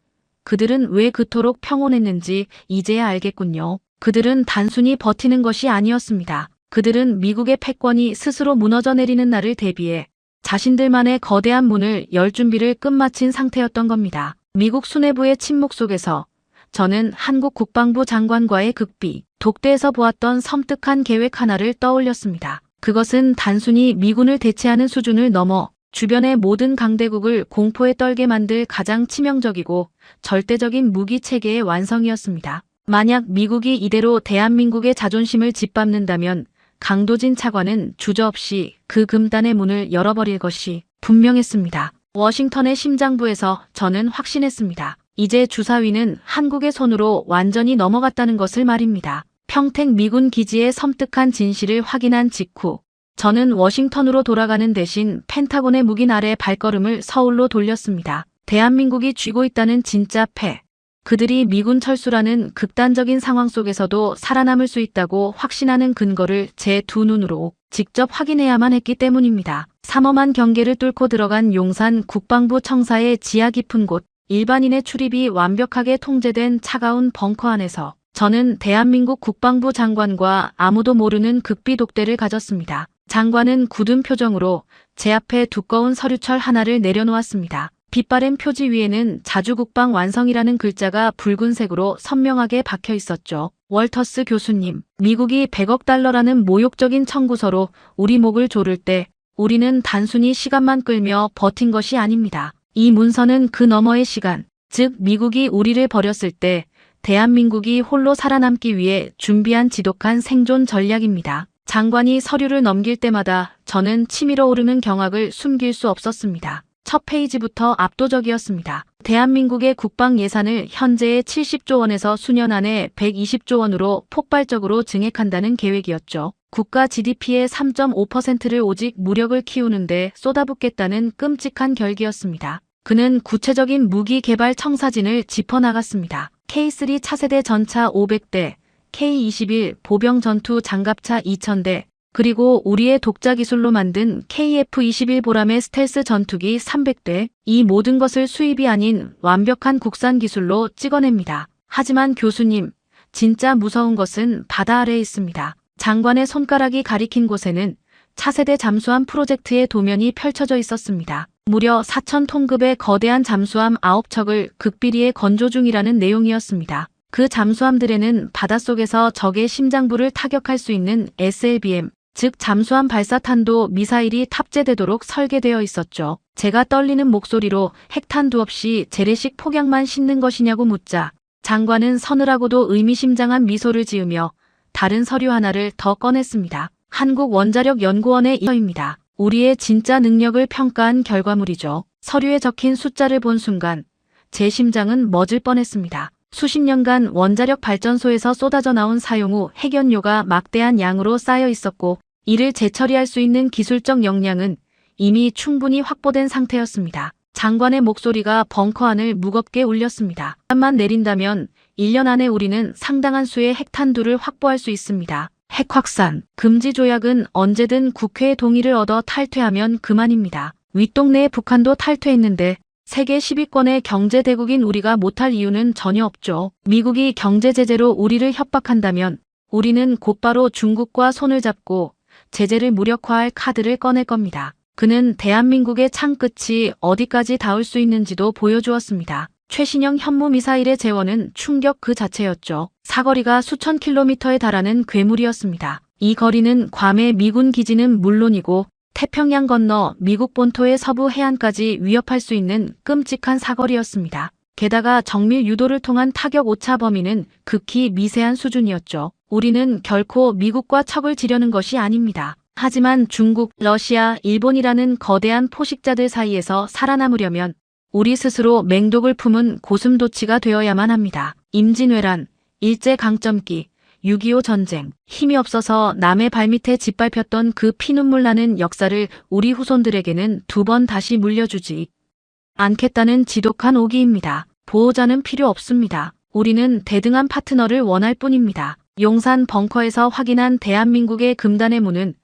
그들은 왜 그토록 평온했는지 이제야 알겠군요. 그들은 단순히 버티는 것이 아니었습니다. 그들은 미국의 패권이 스스로 무너져 내리는 날을 대비해 자신들만의 거대한 문을 열 준비를 끝마친 상태였던 겁니다. 미국 수뇌부의 침묵 속에서 저는 한국 국방부 장관과의 극비, 독대에서 보았던 섬뜩한 계획 하나를 떠올렸습니다. 그것은 단순히 미군을 대체하는 수준을 넘어 주변의 모든 강대국을 공포에 떨게 만들 가장 치명적이고 절대적인 무기 체계의 완성이었습니다. 만약 미국이 이대로 대한민국의 자존심을 짓밟는다면 강도진 차관은 주저없이 그 금단의 문을 열어버릴 것이 분명했습니다. 워싱턴의 심장부에서 저는 확신했습니다. 이제 주사위는 한국의 손으로 완전히 넘어갔다는 것을 말입니다. 평택 미군 기지의 섬뜩한 진실을 확인한 직후 저는 워싱턴으로 돌아가는 대신 펜타곤의 묵인 아래 발걸음을 서울로 돌렸습니다. 대한민국이 쥐고 있다는 진짜 패. 그들이 미군 철수라는 극단적인 상황 속에서도 살아남을 수 있다고 확신하는 근거를 제 두 눈으로 직접 확인해야만 했기 때문입니다. 삼엄한 경계를 뚫고 들어간 용산 국방부 청사의 지하 깊은 곳, 일반인의 출입이 완벽하게 통제된 차가운 벙커 안에서 저는 대한민국 국방부 장관과 아무도 모르는 극비 독대를 가졌습니다. 장관은 굳은 표정으로 제 앞에 두꺼운 서류철 하나를 내려놓았습니다. 빛바랜 표지 위에는 자주국방 완성이라는 글자가 붉은색으로 선명하게 박혀 있었죠. 월터스 교수님, 미국이 100억 달러라는 모욕적인 청구서로 우리 목을 조를 때 우리는 단순히 시간만 끌며 버틴 것이 아닙니다. 이 문서는 그 너머의 시간, 즉 미국이 우리를 버렸을 때 대한민국이 홀로 살아남기 위해 준비한 지독한 생존 전략입니다. 장관이 서류를 넘길 때마다 저는 치밀어 오르는 경악을 숨길 수 없었습니다. 첫 페이지부터 압도적이었습니다. 대한민국의 국방 예산을 현재의 70조 원에서 수년 안에 120조 원으로 폭발적으로 증액한다는 계획이었죠. 국가 GDP의 3.5%를 오직 무력을 키우는데 쏟아붓겠다는 끔찍한 결기였습니다. 그는 구체적인 무기 개발 청사진을 짚어나갔습니다. K3 차세대 전차 500대, K21 보병 전투 장갑차 2000대, 그리고 우리의 독자 기술로 만든 KF-21 보람의 스텔스 전투기 300대, 이 모든 것을 수입이 아닌 완벽한 국산 기술로 찍어냅니다. 하지만 교수님, 진짜 무서운 것은 바다 아래에 있습니다. 장관의 손가락이 가리킨 곳에는 차세대 잠수함 프로젝트의 도면이 펼쳐져 있었습니다. 무려 4,000톤급의 거대한 잠수함 9척을 극비리에 건조 중이라는 내용이었습니다. 그 잠수함들에는 바닷속에서 적의 심장부를 타격할 수 있는 SLBM, 즉 잠수함 발사탄도 미사일이 탑재되도록 설계되어 있었죠. 제가 떨리는 목소리로 핵탄두 없이 재래식 폭약만 싣는 것이냐고 묻자 장관은 서늘하고도 의미심장한 미소를 지으며 다른 서류 하나를 더 꺼냈습니다. 한국원자력연구원의 이서입니다. 우리의 진짜 능력을 평가한 결과물이죠. 서류에 적힌 숫자를 본 순간 제 심장은 멎을 뻔했습니다. 수십 년간 원자력 발전소에서 쏟아져 나온 사용 후 핵연료가 막대한 양으로 쌓여 있었고 이를 재처리할 수 있는 기술적 역량은 이미 충분히 확보된 상태였습니다. 장관의 목소리가 벙커 안을 무겁게 울렸습니다. 만 내린다면 1년 안에 우리는 상당한 수의 핵탄두를 확보할 수 있습니다. 핵 확산, 금지 조약은 언제든 국회의 동의를 얻어 탈퇴하면 그만입니다. 윗동네의 북한도 탈퇴했는데 세계 10위권의 경제대국인 우리가 못할 이유는 전혀 없죠. 미국이 경제 제재로 우리를 협박한다면 우리는 곧바로 중국과 손을 잡고 제재를 무력화할 카드를 꺼낼 겁니다. 그는 대한민국의 창끝이 어디까지 닿을 수 있는지도 보여주었습니다. 최신형 현무미사일의 재원은 충격 그 자체였죠. 사거리가 수천 킬로미터에 달하는 괴물이었습니다. 이 거리는 괌의 미군 기지는 물론이고 태평양 건너 미국 본토의 서부 해안까지 위협할 수 있는 끔찍한 사거리였습니다. 게다가 정밀 유도를 통한 타격 오차 범위는 극히 미세한 수준이었죠. 우리는 결코 미국과 척을 지려는 것이 아닙니다. 하지만 중국, 러시아, 일본이라는 거대한 포식자들 사이에서 살아남으려면 우리 스스로 맹독을 품은 고슴도치가 되어야만 합니다. 임진왜란, 일제강점기, 6.25 전쟁, 힘이 없어서 남의 발밑에 짓밟혔던 그 피눈물 나는 역사를 우리 후손들에게는 2번 다시 물려주지 않겠다는 지독한 오기입니다. 보호자는 필요 없습니다. 우리는 대등한 파트너를 원할 뿐입니다. 용산 벙커에서 확인한 대한민국의 금단의 문은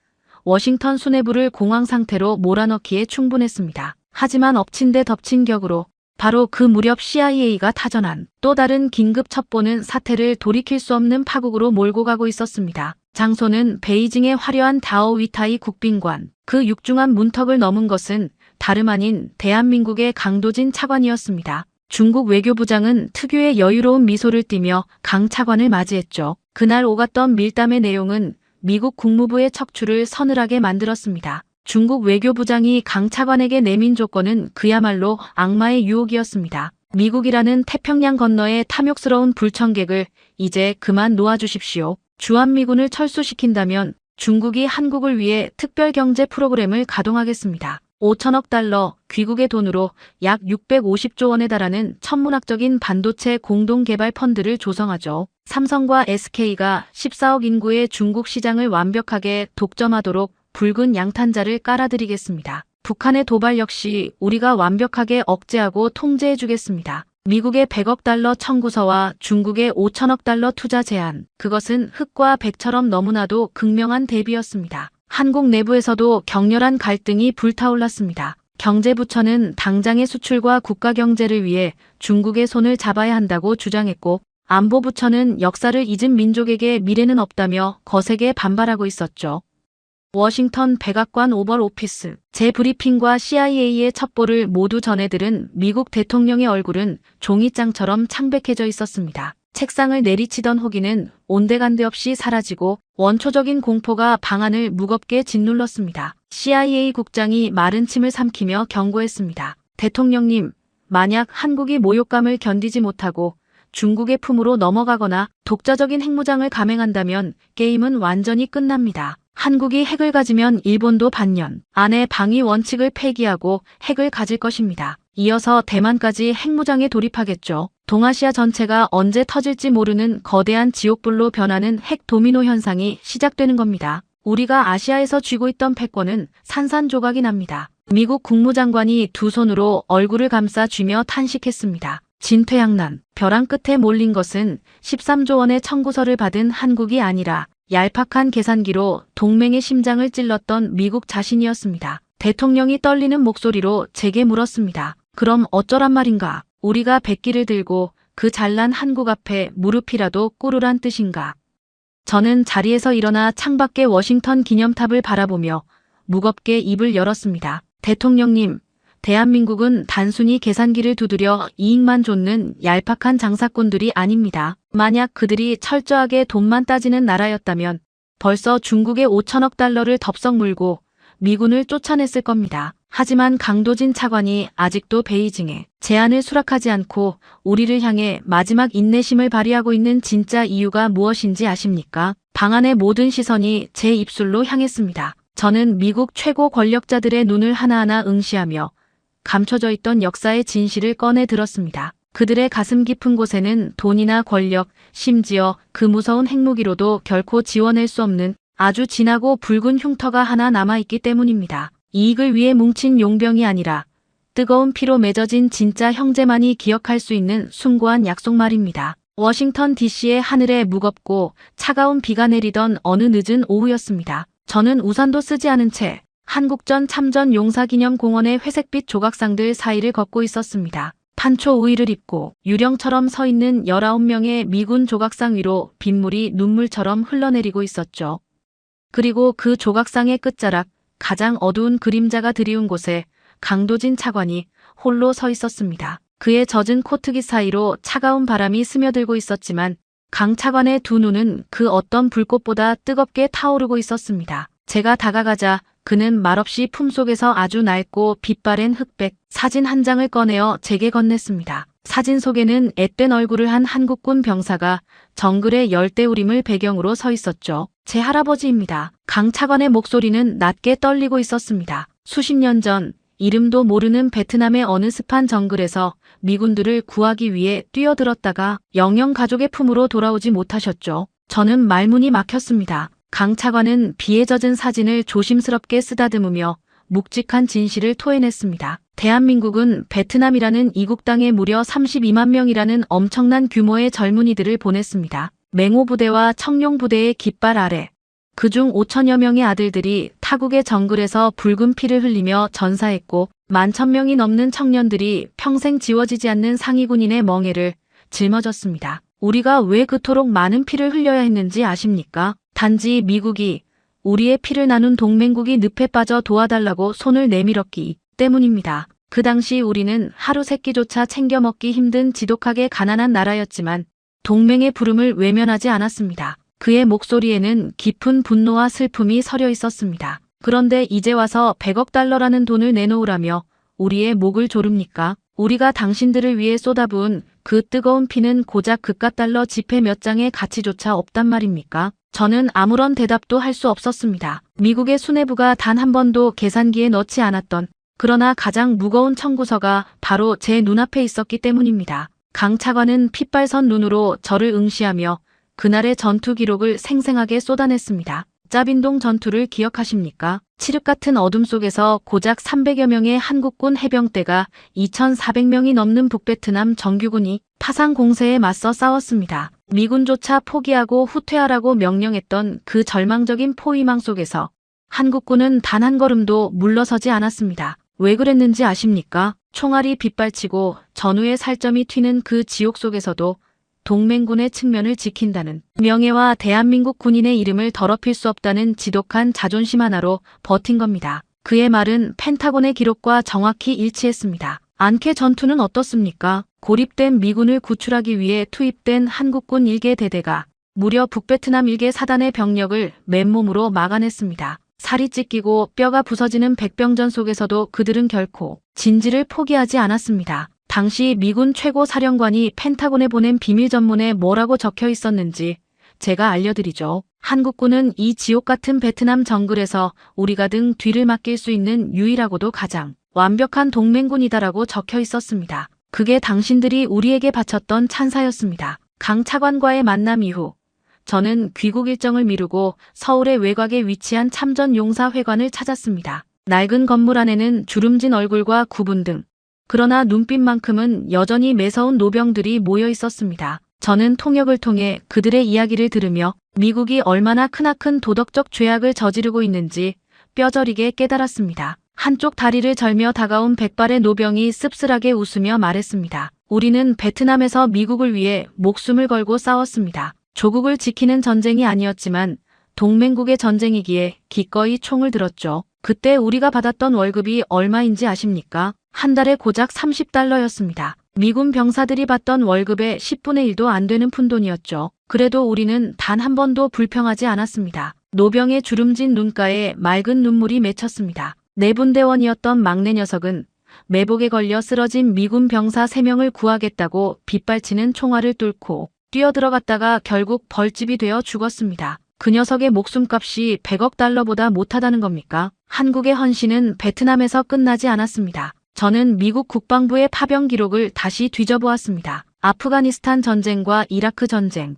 워싱턴 수뇌부를 공황 상태로 몰아넣기에 충분했습니다. 하지만 엎친 데 덮친 격으로 바로 그 무렵 CIA가 타전한 또 다른 긴급 첩보는 사태를 돌이킬 수 없는 파국으로 몰고 가고 있었습니다. 장소는 베이징의 화려한 다오위타이 국빈관. 그 육중한 문턱을 넘은 것은 다름 아닌 대한민국의 강도진 차관이었습니다. 중국 외교부장은 특유의 여유로운 미소를 띠며 강 차관을 맞이했죠. 그날 오갔던 밀담의 내용은 미국 국무부의 척추를 서늘하게 만들었습니다. 중국 외교부장이 강 차관에게 내민 조건은 그야말로 악마의 유혹이었습니다. 미국이라는 태평양 건너의 탐욕스러운 불청객을 이제 그만 놓아주십시오. 주한미군을 철수시킨다면 중국이 한국을 위해 특별경제 프로그램을 가동하겠습니다. 5천억 달러, 귀국의 돈으로 약 650조 원에 달하는 천문학적인 반도체 공동개발 펀드를 조성하죠. 삼성과 SK가 14억 인구의 중국 시장을 완벽하게 독점하도록 붉은 양탄자를 깔아드리겠습니다. 북한의 도발 역시 우리가 완벽하게 억제하고 통제해주겠습니다. 미국의 100억 달러 청구서와 중국의 5천억 달러 투자 제한, 그것은 흙과 백처럼 너무나도 극명한 대비였습니다. 한국 내부에서도 격렬한 갈등이 불타올랐습니다. 경제부처는 당장의 수출과 국가 경제를 위해 중국의 손을 잡아야 한다고 주장했고, 안보부처는 역사를 잊은 민족에게 미래는 없다며 거세게 반발하고 있었죠. 워싱턴 백악관 오벌 오피스. 제 브리핑과 CIA의 첩보를 모두 전해들은 미국 대통령의 얼굴은 종이장처럼 창백해져 있었습니다. 책상을 내리치던 호기는 온데간데 없이 사라지고 원초적인 공포가 방안을 무겁게 짓눌렀습니다. CIA 국장이 마른 침을 삼키며 경고했습니다. 대통령님, 만약 한국이 모욕감을 견디지 못하고 중국의 품으로 넘어가거나 독자적인 핵무장을 감행한다면 게임은 완전히 끝납니다. 한국이 핵을 가지면 일본도 반년 안에 방위 원칙을 폐기하고 핵을 가질 것입니다. 이어서 대만까지 핵무장에 돌입하겠죠. 동아시아 전체가 언제 터질지 모르는 거대한 지옥불로 변하는 핵 도미노 현상이 시작되는 겁니다. 우리가 아시아에서 쥐고 있던 패권은 산산조각이 납니다. 미국 국무장관이 두 손으로 얼굴을 감싸 쥐며 탄식했습니다. 진퇴양난, 벼랑 끝에 몰린 것은 13조 원의 청구서를 받은 한국이 아니라 얄팍한 계산기로 동맹의 심장을 찔렀던 미국 자신이었습니다. 대통령이 떨리는 목소리로 제게 물었습니다. 그럼 어쩌란 말인가? 우리가 백기를 들고 그 잘난 한국 앞에 무릎이라도 꿇으란 뜻인가? 저는 자리에서 일어나 창밖의 워싱턴 기념탑을 바라보며 무겁게 입을 열었습니다. 대통령님, 대한민국은 단순히 계산기를 두드려 이익만 좇는 얄팍한 장사꾼들이 아닙니다. 만약 그들이 철저하게 돈만 따지는 나라였다면 벌써 중국의 5천억 달러를 덥석 물고 미군을 쫓아냈을 겁니다. 하지만 강도진 차관이 아직도 베이징에 제안을 수락하지 않고 우리를 향해 마지막 인내심을 발휘하고 있는 진짜 이유가 무엇인지 아십니까? 방안의 모든 시선이 제 입술로 향했습니다. 저는 미국 최고 권력자들의 눈을 하나하나 응시하며 감춰져 있던 역사의 진실을 꺼내 들었습니다. 그들의 가슴 깊은 곳에는 돈이나 권력, 심지어 그 무서운 핵무기로도 결코 지워낼 수 없는 아주 진하고 붉은 흉터가 하나 남아있기 때문입니다. 이익을 위해 뭉친 용병이 아니라 뜨거운 피로 맺어진 진짜 형제만이 기억할 수 있는 숭고한 약속 말입니다. 워싱턴 DC의 하늘에 무겁고 차가운 비가 내리던 어느 늦은 오후였습니다. 저는 우산도 쓰지 않은 채 한국전 참전 용사기념공원의 회색빛 조각상들 사이를 걷고 있었습니다. 판초 우의를 입고 유령처럼 서 있는 19명의 미군 조각상 위로 빗물이 눈물처럼 흘러내리고 있었죠. 그리고 그 조각상의 끝자락, 가장 어두운 그림자가 드리운 곳에 강도진 차관이 홀로 서 있었습니다. 그의 젖은 코트기 사이로 차가운 바람이 스며들고 있었지만 강 차관의 두 눈은 그 어떤 불꽃보다 뜨겁게 타오르고 있었습니다. 제가 다가가자 그는 말없이 품속에서 아주 낡고 빛바랜 흑백 사진 한 장을 꺼내어 제게 건넸습니다. 사진 속에는 앳된 얼굴을 한 한국군 병사가 정글의 열대우림을 배경으로 서 있었죠. 제 할아버지입니다. 강 차관의 목소리는 낮게 떨리고 있었습니다. 수십 년 전 이름도 모르는 베트남의 어느 습한 정글에서 미군들을 구하기 위해 뛰어들었다가 영영 가족의 품으로 돌아오지 못하셨죠. 저는 말문이 막혔습니다. 강 차관은 비에 젖은 사진을 조심스럽게 쓰다듬으며 묵직한 진실을 토해냈습니다. 대한민국은 베트남이라는 이국 땅에 무려 32만 명이라는 엄청난 규모의 젊은이들을 보냈습니다. 맹호 부대와 청룡 부대의 깃발 아래 그중 5천여 명의 아들들이 타국의 정글에서 붉은 피를 흘리며 전사했고 11,000명이 넘는 청년들이 평생 지워지지 않는 상위군인의 멍에를 짊어졌습니다. 우리가 왜 그토록 많은 피를 흘려야 했는지 아십니까? 단지 미국이 우리의 피를 나눈 동맹국이 늪에 빠져 도와달라고 손을 내밀었기 때문입니다. 그 당시 우리는 하루 세끼조차 챙겨 먹기 힘든 지독하게 가난한 나라였지만 동맹의 부름을 외면하지 않았습니다. 그의 목소리에는 깊은 분노와 슬픔이 서려 있었습니다. 그런데 이제 와서 100억 달러라는 돈을 내놓으라며 우리의 목을 조릅니까? 우리가 당신들을 위해 쏟아부은 그 뜨거운 피는 고작 그깟 달러 지폐 몇 장의 가치조차 없단 말입니까? 저는 아무런 대답도 할 수 없었습니다. 미국의 수뇌부가 단 한 번도 계산기에 넣지 않았던 그러나 가장 무거운 청구서가 바로 제 눈앞에 있었기 때문입니다. 강 차관은 핏발선 눈으로 저를 응시하며 그날의 전투 기록을 생생하게 쏟아냈습니다. 짜빈동 전투를 기억하십니까? 칠흑 같은 어둠 속에서 고작 300여 명의 한국군 해병대가 2,400명이 넘는 북베트남 정규군이 파상 공세에 맞서 싸웠습니다. 미군조차 포기하고 후퇴하라고 명령했던 그 절망적인 포위망 속에서 한국군은 단 한 걸음도 물러서지 않았습니다. 왜 그랬는지 아십니까? 총알이 빗발치고 전우의 살점이 튀는 그 지옥 속에서도 동맹군의 측면을 지킨다는 명예와 대한민국 군인의 이름을 더럽힐 수 없다는 지독한 자존심 하나로 버틴 겁니다. 그의 말은 펜타곤의 기록과 정확히 일치했습니다. 안케 전투는 어떻습니까? 고립된 미군을 구출하기 위해 투입된 한국군 1개 대대가 무려 북베트남 1개 사단의 병력을 맨몸으로 막아냈습니다. 살이 찢기고 뼈가 부서지는 백병전 속에서도 그들은 결코 진지를 포기하지 않았습니다. 당시 미군 최고 사령관이 펜타곤에 보낸 비밀 전문에 뭐라고 적혀 있었는지 제가 알려드리죠. 한국군은 이 지옥 같은 베트남 정글에서 우리가 등 뒤를 맡길 수 있는 유일하고도 가장 완벽한 동맹군이다라고 적혀 있었습니다. 그게 당신들이 우리에게 바쳤던 찬사였습니다. 강 차관과의 만남 이후 저는 귀국 일정을 미루고 서울의 외곽에 위치한 참전용사회관을 찾았습니다. 낡은 건물 안에는 주름진 얼굴과 구분 등 그러나 눈빛만큼은 여전히 매서운 노병들이 모여 있었습니다. 저는 통역을 통해 그들의 이야기를 들으며 미국이 얼마나 크나큰 도덕적 죄악을 저지르고 있는지 뼈저리게 깨달았습니다. 한쪽 다리를 절며 다가온 백발의 노병이 씁쓸하게 웃으며 말했습니다. 우리는 베트남에서 미국을 위해 목숨을 걸고 싸웠습니다. 조국을 지키는 전쟁이 아니었지만 동맹국의 전쟁이기에 기꺼이 총을 들었죠. 그때 우리가 받았던 월급이 얼마인지 아십니까? 한 달에 고작 $30였습니다. 미군 병사들이 받던 월급의 10분의 1도 안 되는 푼돈이었죠. 그래도 우리는 단 한 번도 불평하지 않았습니다. 노병의 주름진 눈가에 맑은 눈물이 맺혔습니다. 내분대원이었던 막내 녀석은 매복에 걸려 쓰러진 미군 병사 3명을 구하겠다고 빗발치는 총알을 뚫고 뛰어들어갔다가 결국 벌집이 되어 죽었습니다. 그 녀석의 목숨값이 100억 달러보다 못하다는 겁니까? 한국의 헌신은 베트남에서 끝나지 않았습니다. 저는 미국 국방부의 파병 기록을 다시 뒤져보았습니다. 아프가니스탄 전쟁과 이라크 전쟁.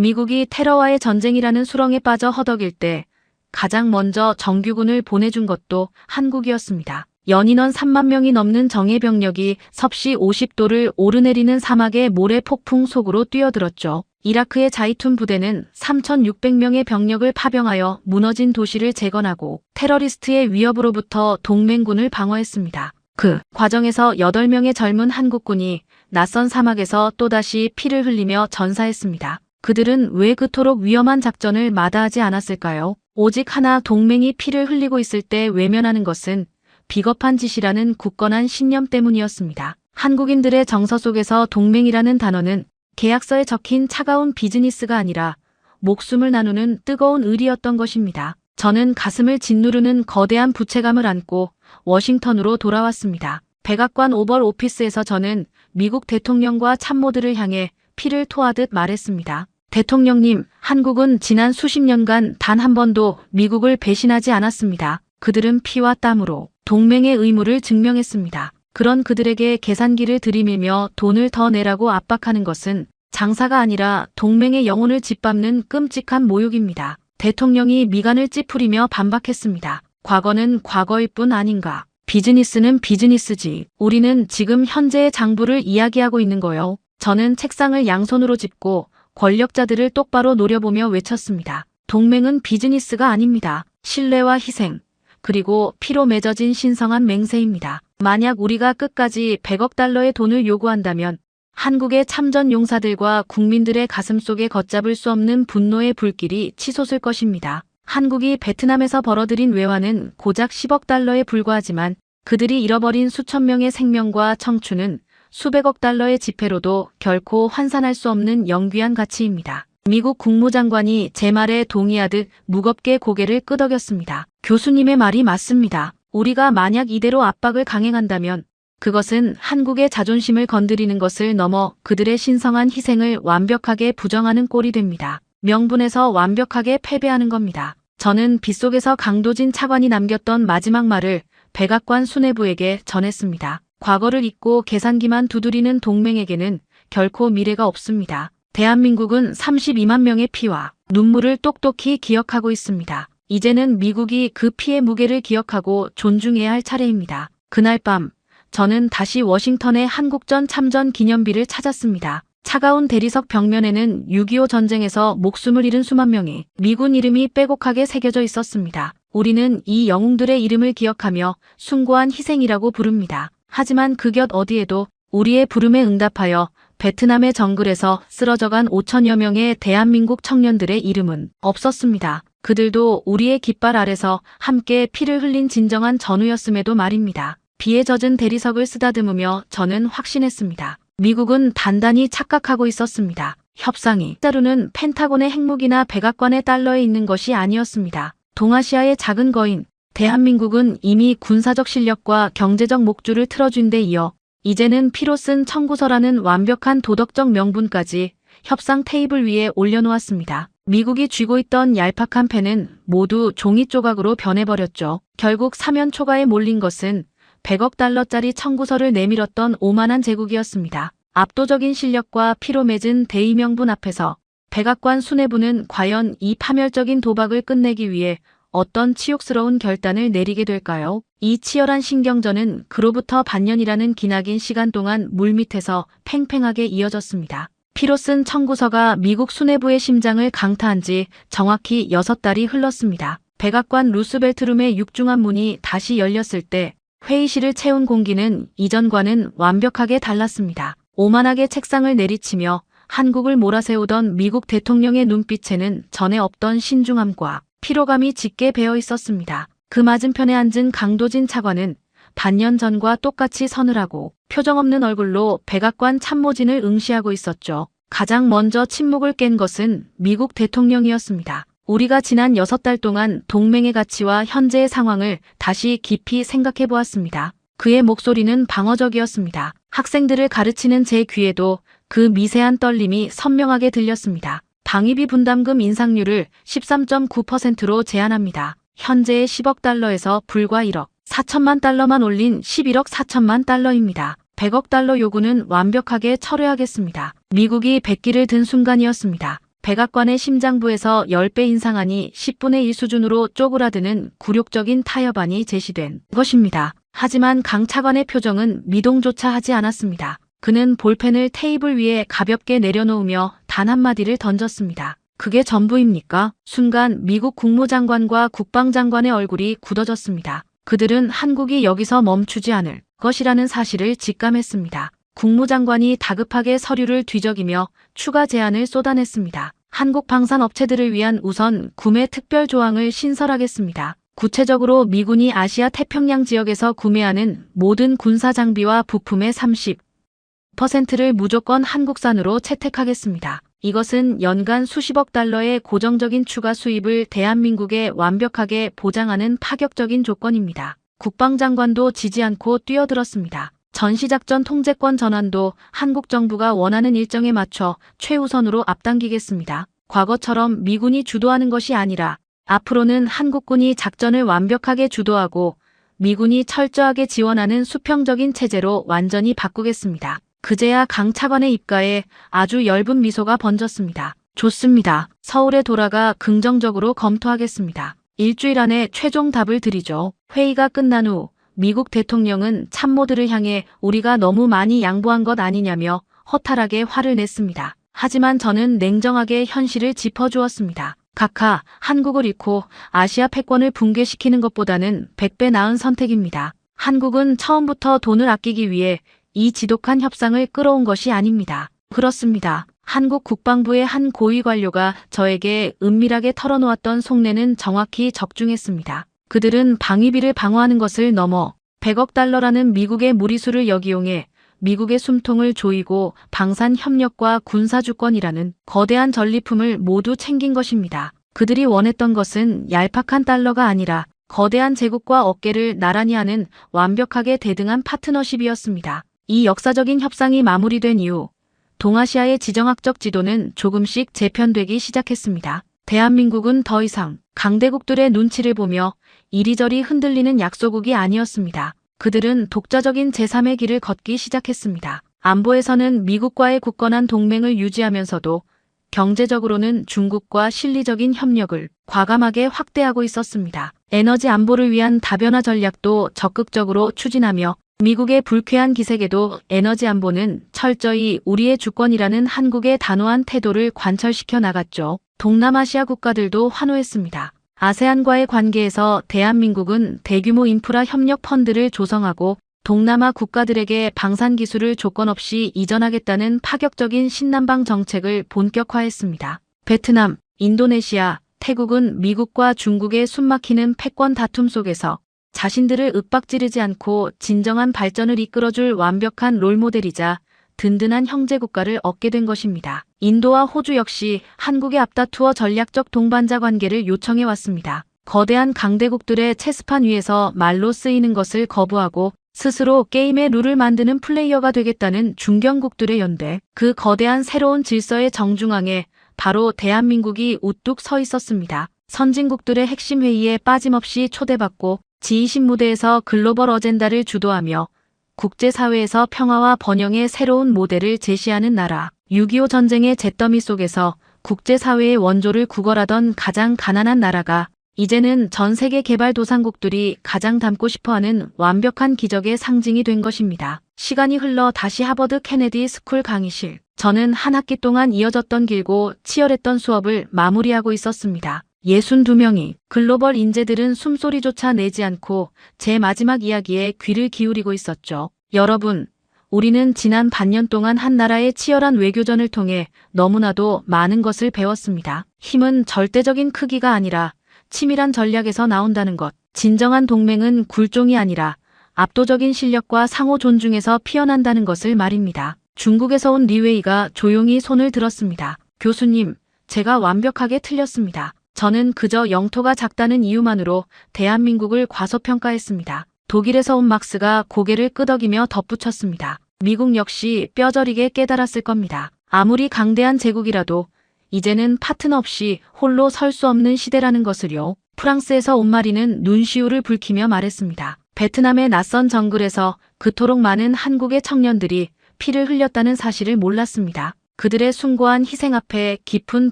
미국이 테러와의 전쟁이라는 수렁에 빠져 허덕일 때 가장 먼저 정규군을 보내준 것도 한국이었습니다. 연인원 3만 명이 넘는 정예병력이 섭씨 50도를 오르내리는 사막의 모래 폭풍 속으로 뛰어들었죠. 이라크의 자이툰 부대는 3,600명의 병력을 파병하여 무너진 도시를 재건하고 테러리스트의 위협으로부터 동맹군을 방어했습니다. 그 과정에서 8명의 젊은 한국군이 낯선 사막에서 또다시 피를 흘리며 전사했습니다. 그들은 왜 그토록 위험한 작전을 마다하지 않았을까요? 오직 하나, 동맹이 피를 흘리고 있을 때 외면하는 것은 비겁한 짓이라는 굳건한 신념 때문이었습니다. 한국인들의 정서 속에서 동맹이라는 단어는 계약서에 적힌 차가운 비즈니스가 아니라 목숨을 나누는 뜨거운 의리였던 것입니다. 저는 가슴을 짓누르는 거대한 부채감을 안고 워싱턴으로 돌아왔습니다. 백악관 오벌 오피스에서 저는 미국 대통령과 참모들을 향해 피를 토하듯 말했습니다. 대통령님, 한국은 지난 수십 년간 단 한 번도 미국을 배신하지 않았습니다. 그들은 피와 땀으로 동맹의 의무를 증명했습니다. 그런 그들에게 계산기를 들이밀며 돈을 더 내라고 압박하는 것은 장사가 아니라 동맹의 영혼을 짓밟는 끔찍한 모욕입니다. 대통령이 미간을 찌푸리며 반박했습니다. 과거는 과거일 뿐 아닌가. 비즈니스는 비즈니스지. 우리는 지금 현재의 장부를 이야기하고 있는 거요. 저는 책상을 양손으로 짚고 권력자들을 똑바로 노려보며 외쳤습니다. 동맹은 비즈니스가 아닙니다. 신뢰와 희생, 그리고 피로 맺어진 신성한 맹세입니다. 만약 우리가 끝까지 100억 달러의 돈을 요구한다면 한국의 참전 용사들과 국민들의 가슴 속에 걷잡을 수 없는 분노의 불길이 치솟을 것입니다. 한국이 베트남에서 벌어들인 외환은 고작 10억 달러에 불과하지만 그들이 잃어버린 수천 명의 생명과 청춘은 수백억 달러의 지폐로도 결코 환산할 수 없는 영귀한 가치입니다. 미국 국무장관이 제 말에 동의하듯 무겁게 고개를 끄덕였습니다. 교수님의 말이 맞습니다. 우리가 만약 이대로 압박을 강행한다면 그것은 한국의 자존심을 건드리는 것을 넘어 그들의 신성한 희생을 완벽하게 부정하는 꼴이 됩니다. 명분에서 완벽하게 패배하는 겁니다. 저는 빗속에서 강도진 차관이 남겼던 마지막 말을 백악관 수뇌부에게 전했습니다. 과거를 잊고 계산기만 두드리는 동맹에게는 결코 미래가 없습니다. 대한민국은 32만 명의 피와 눈물을 똑똑히 기억하고 있습니다. 이제는 미국이 그 피의 무게를 기억하고 존중해야 할 차례입니다. 그날 밤 저는 다시 워싱턴의 한국전 참전 기념비를 찾았습니다. 차가운 대리석 벽면에는 6.25 전쟁에서 목숨을 잃은 수만 명의 미군 이름이 빼곡하게 새겨져 있었습니다. 우리는 이 영웅들의 이름을 기억하며 숭고한 희생이라고 부릅니다. 하지만 그 곁 어디에도 우리의 부름에 응답하여 베트남의 정글에서 쓰러져간 5천여 명의 대한민국 청년들의 이름은 없었습니다. 그들도 우리의 깃발 아래서 함께 피를 흘린 진정한 전우였음에도 말입니다. 비에 젖은 대리석을 쓰다듬으며 저는 확신했습니다. 미국은 단단히 착각하고 있었습니다. 협상이 자루는 펜타곤의 핵무기나 백악관의 달러에 있는 것이 아니었습니다. 동아시아의 작은 거인 대한민국은 이미 군사적 실력과 경제적 목줄을 틀어준 데 이어 이제는 피로 쓴 청구서라는 완벽한 도덕적 명분까지 협상 테이블 위에 올려놓았습니다. 미국이 쥐고 있던 얄팍한 패는 모두 종이 조각으로 변해버렸죠. 결국 사면 초가에 몰린 것은 100억 달러짜리 청구서를 내밀었던 오만한 제국이었습니다. 압도적인 실력과 피로 맺은 대의명분 앞에서 백악관 수뇌부는 과연 이 파멸적인 도박을 끝내기 위해 어떤 치욕스러운 결단을 내리게 될까요? 이 치열한 신경전은 그로부터 반년이라는 기나긴 시간 동안 물밑에서 팽팽하게 이어졌습니다. 피로 쓴 청구서가 미국 수뇌부의 심장을 강타한 지 정확히 6달이 흘렀습니다. 백악관 루스벨트룸의 육중한 문이 다시 열렸을 때 회의실을 채운 공기는 이전과는 완벽하게 달랐습니다. 오만하게 책상을 내리치며 한국을 몰아세우던 미국 대통령의 눈빛에는 전에 없던 신중함과 피로감이 짙게 배어 있었습니다. 그 맞은편에 앉은 강도진 차관은 반년 전과 똑같이 서늘하고 표정 없는 얼굴로 백악관 참모진을 응시하고 있었죠. 가장 먼저 침묵을 깬 것은 미국 대통령이었습니다. 우리가 지난 6달 동안 동맹의 가치와 현재의 상황을 다시 깊이 생각해 보았습니다. 그의 목소리는 방어적이었습니다. 학생들을 가르치는 제 귀에도 그 미세한 떨림이 선명하게 들렸습니다. 방위비 분담금 인상률을 13.9%로 제한합니다. 현재의 10억 달러에서 불과 1억 4천만 달러만 올린 11억 4천만 달러입니다. 100억 달러 요구는 완벽하게 철회하겠습니다. 미국이 백기를 든 순간이었습니다. 백악관의 심장부에서 10배 인상안이 10분의 1 수준으로 쪼그라드는 굴욕적인 타협안이 제시된 것입니다. 하지만 강 차관의 표정은 미동조차 하지 않았습니다. 그는 볼펜을 테이블 위에 가볍게 내려놓으며 단 한마디를 던졌습니다. 그게 전부입니까? 순간 미국 국무장관과 국방장관의 얼굴이 굳어졌습니다. 그들은 한국이 여기서 멈추지 않을 것이라는 사실을 직감했습니다. 국무장관이 다급하게 서류를 뒤적이며 추가 제안을 쏟아냈습니다. 한국 방산 업체들을 위한 우선 구매 특별 조항을 신설하겠습니다. 구체적으로 미군이 아시아 태평양 지역에서 구매하는 모든 군사 장비와 부품의 30%를 무조건 한국산으로 채택하겠습니다. 이것은 연간 수십억 달러의 고정적인 추가 수입을 대한민국에 완벽하게 보장하는 파격적인 조건입니다. 국방장관도 지지 않고 뛰어들었습니다. 전시작전 통제권 전환도 한국 정부가 원하는 일정에 맞춰 최우선으로 앞당기겠습니다. 과거처럼 미군이 주도하는 것이 아니라 앞으로는 한국군이 작전을 완벽하게 주도하고 미군이 철저하게 지원하는 수평적인 체제로 완전히 바꾸겠습니다. 그제야 강 차관의 입가에 아주 엷은 미소가 번졌습니다. 좋습니다. 서울에 돌아가 긍정적으로 검토하겠습니다. 일주일 안에 최종 답을 드리죠. 회의가 끝난 후 미국 대통령은 참모들을 향해 우리가 너무 많이 양보한 것 아니냐며 허탈하게 화를 냈습니다. 하지만 저는 냉정하게 현실을 짚어주었습니다. 각하, 한국을 잃고 아시아 패권을 붕괴시키는 것보다는 100배 나은 선택입니다. 한국은 처음부터 돈을 아끼기 위해 이 지독한 협상을 끌어온 것이 아닙니다. 그렇습니다. 한국 국방부의 한 고위 관료가 저에게 은밀하게 털어놓았던 속내는 정확히 적중했습니다. 그들은 방위비를 방어하는 것을 넘어 100억 달러라는 미국의 무리수를 역이용해 미국의 숨통을 조이고 방산 협력과 군사주권이라는 거대한 전리품을 모두 챙긴 것입니다. 그들이 원했던 것은 얄팍한 달러가 아니라 거대한 제국과 어깨를 나란히 하는 완벽하게 대등한 파트너십이었습니다. 이 역사적인 협상이 마무리된 이후 동아시아의 지정학적 지도는 조금씩 재편되기 시작했습니다. 대한민국은 더 이상 강대국들의 눈치를 보며 이리저리 흔들리는 약소국이 아니었습니다. 그들은 독자적인 제3의 길을 걷기 시작했습니다. 안보에서는 미국과의 굳건한 동맹을 유지하면서도 경제적으로는 중국과 실리적인 협력을 과감하게 확대하고 있었습니다. 에너지 안보를 위한 다변화 전략도 적극적으로 추진하며 미국의 불쾌한 기색에도 에너지 안보는 철저히 우리의 주권이라는 한국의 단호한 태도를 관철시켜 나갔죠. 동남아시아 국가들도 환호했습니다. 아세안과의 관계에서 대한민국은 대규모 인프라 협력 펀드를 조성하고 동남아 국가들에게 방산 기술을 조건 없이 이전하겠다는 파격적인 신남방 정책을 본격화했습니다. 베트남, 인도네시아, 태국은 미국과 중국의 숨막히는 패권 다툼 속에서 자신들을 윽박지르지 않고 진정한 발전을 이끌어줄 완벽한 롤모델이자 든든한 형제국가를 얻게 된 것입니다. 인도와 호주 역시 한국의 앞다투어 전략적 동반자 관계를 요청해 왔습니다. 거대한 강대국들의 체스판 위에서 말로 쓰이는 것을 거부하고 스스로 게임의 룰을 만드는 플레이어가 되겠다는 중견국들의 연대. 그 거대한 새로운 질서의 정중앙에 바로 대한민국이 우뚝 서 있었습니다. 선진국들의 핵심 회의에 빠짐없이 초대받고 G20 무대에서 글로벌 어젠다를 주도하며 국제사회에서 평화와 번영의 새로운 모델을 제시하는 나라. 6.25 전쟁의 잿더미 속에서 국제사회의 원조를 구걸하던 가장 가난한 나라가 이제는 전 세계 개발도상국들이 가장 닮고 싶어하는 완벽한 기적의 상징이 된 것입니다. 시간이 흘러 다시 하버드 케네디 스쿨 강의실. 저는 한 학기 동안 이어졌던 길고 치열했던 수업을 마무리하고 있었습니다. 62명이 글로벌 인재들은 숨소리조차 내지 않고 제 마지막 이야기에 귀를 기울이고 있었죠. 여러분, 우리는 지난 반년 동안 한 나라의 치열한 외교전을 통해 너무나도 많은 것을 배웠습니다. 힘은 절대적인 크기가 아니라 치밀한 전략에서 나온다는 것. 진정한 동맹은 굴종이 아니라 압도적인 실력과 상호 존중에서 피어난다는 것을 말입니다. 중국에서 온 리웨이가 조용히 손을 들었습니다. 교수님, 제가 완벽하게 틀렸습니다. 저는 그저 영토가 작다는 이유만으로 대한민국을 과소평가했습니다. 독일에서 온 막스가 고개를 끄덕이며 덧붙였습니다. 미국 역시 뼈저리게 깨달았을 겁니다. 아무리 강대한 제국이라도 이제는 파트너 없이 홀로 설 수 없는 시대라는 것을요. 프랑스에서 온 마리는 눈시울을 붉히며 말했습니다. 베트남의 낯선 정글에서 그토록 많은 한국의 청년들이 피를 흘렸다는 사실을 몰랐습니다. 그들의 숭고한 희생 앞에 깊은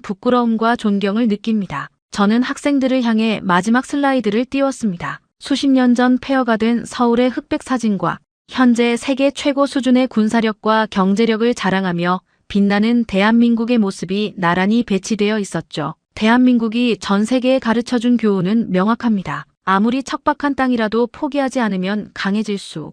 부끄러움과 존경을 느낍니다. 저는 학생들을 향해 마지막 슬라이드를 띄웠습니다. 수십 년 전 폐허가 된 서울의 흑백 사진과 현재 세계 최고 수준의 군사력과 경제력을 자랑하며 빛나는 대한민국의 모습이 나란히 배치되어 있었죠. 대한민국이 전 세계에 가르쳐준 교훈은 명확합니다. 아무리 척박한 땅이라도 포기하지 않으면 강해질 수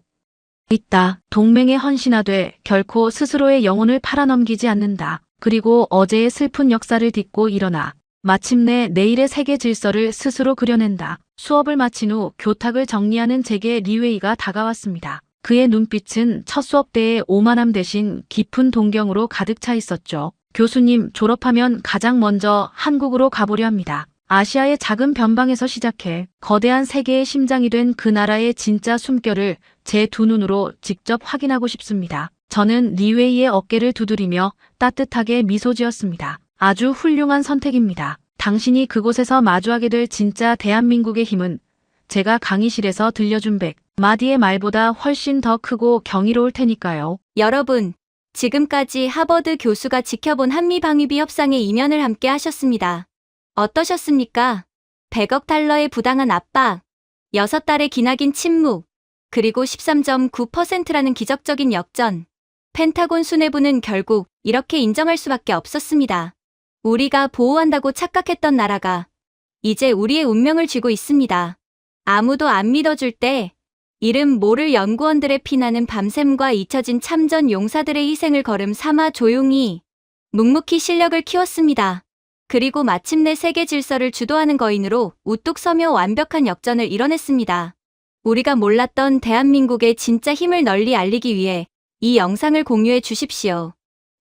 있다. 동맹에 헌신하되 결코 스스로의 영혼을 팔아넘기지 않는다. 그리고 어제의 슬픈 역사를 딛고 일어나 마침내 내일의 세계 질서를 스스로 그려낸다. 수업을 마친 후 교탁을 정리하는 제게 리웨이가 다가왔습니다. 그의 눈빛은 첫 수업 때의 오만함 대신 깊은 동경으로 가득 차 있었죠. 교수님, 졸업하면 가장 먼저 한국으로 가보려 합니다. 아시아의 작은 변방에서 시작해 거대한 세계의 심장이 된 그 나라의 진짜 숨결을 제 두 눈으로 직접 확인하고 싶습니다. 저는 리웨이의 어깨를 두드리며 따뜻하게 미소 지었습니다. 아주 훌륭한 선택입니다. 당신이 그곳에서 마주하게 될 진짜 대한민국의 힘은 제가 강의실에서 들려준 100마디의 말보다 훨씬 더 크고 경이로울 테니까요. 여러분, 지금까지 하버드 교수가 지켜본 한미 방위비 협상의 이면을 함께 하셨습니다. 어떠셨습니까? 100억 달러의 부당한 압박, 6달의 기나긴 침묵, 그리고 13.9%라는 기적적인 역전. 펜타곤 수뇌부는 결국 이렇게 인정할 수밖에 없었습니다. 우리가 보호한다고 착각했던 나라가 이제 우리의 운명을 쥐고 있습니다. 아무도 안 믿어줄 때 이름 모를 연구원들의 피나는 밤샘과 잊혀진 참전 용사들의 희생을 걸음 삼아 조용히 묵묵히 실력을 키웠습니다. 그리고 마침내 세계 질서를 주도하는 거인으로 우뚝 서며 완벽한 역전을 이뤄냈습니다. 우리가 몰랐던 대한민국의 진짜 힘을 널리 알리기 위해 이 영상을 공유해 주십시오.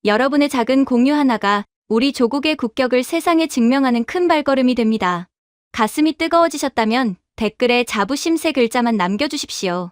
여러분의 작은 공유 하나가 우리 조국의 국격을 세상에 증명하는 큰 발걸음이 됩니다. 가슴이 뜨거워지셨다면 댓글에 자부심 3글자만 남겨주십시오.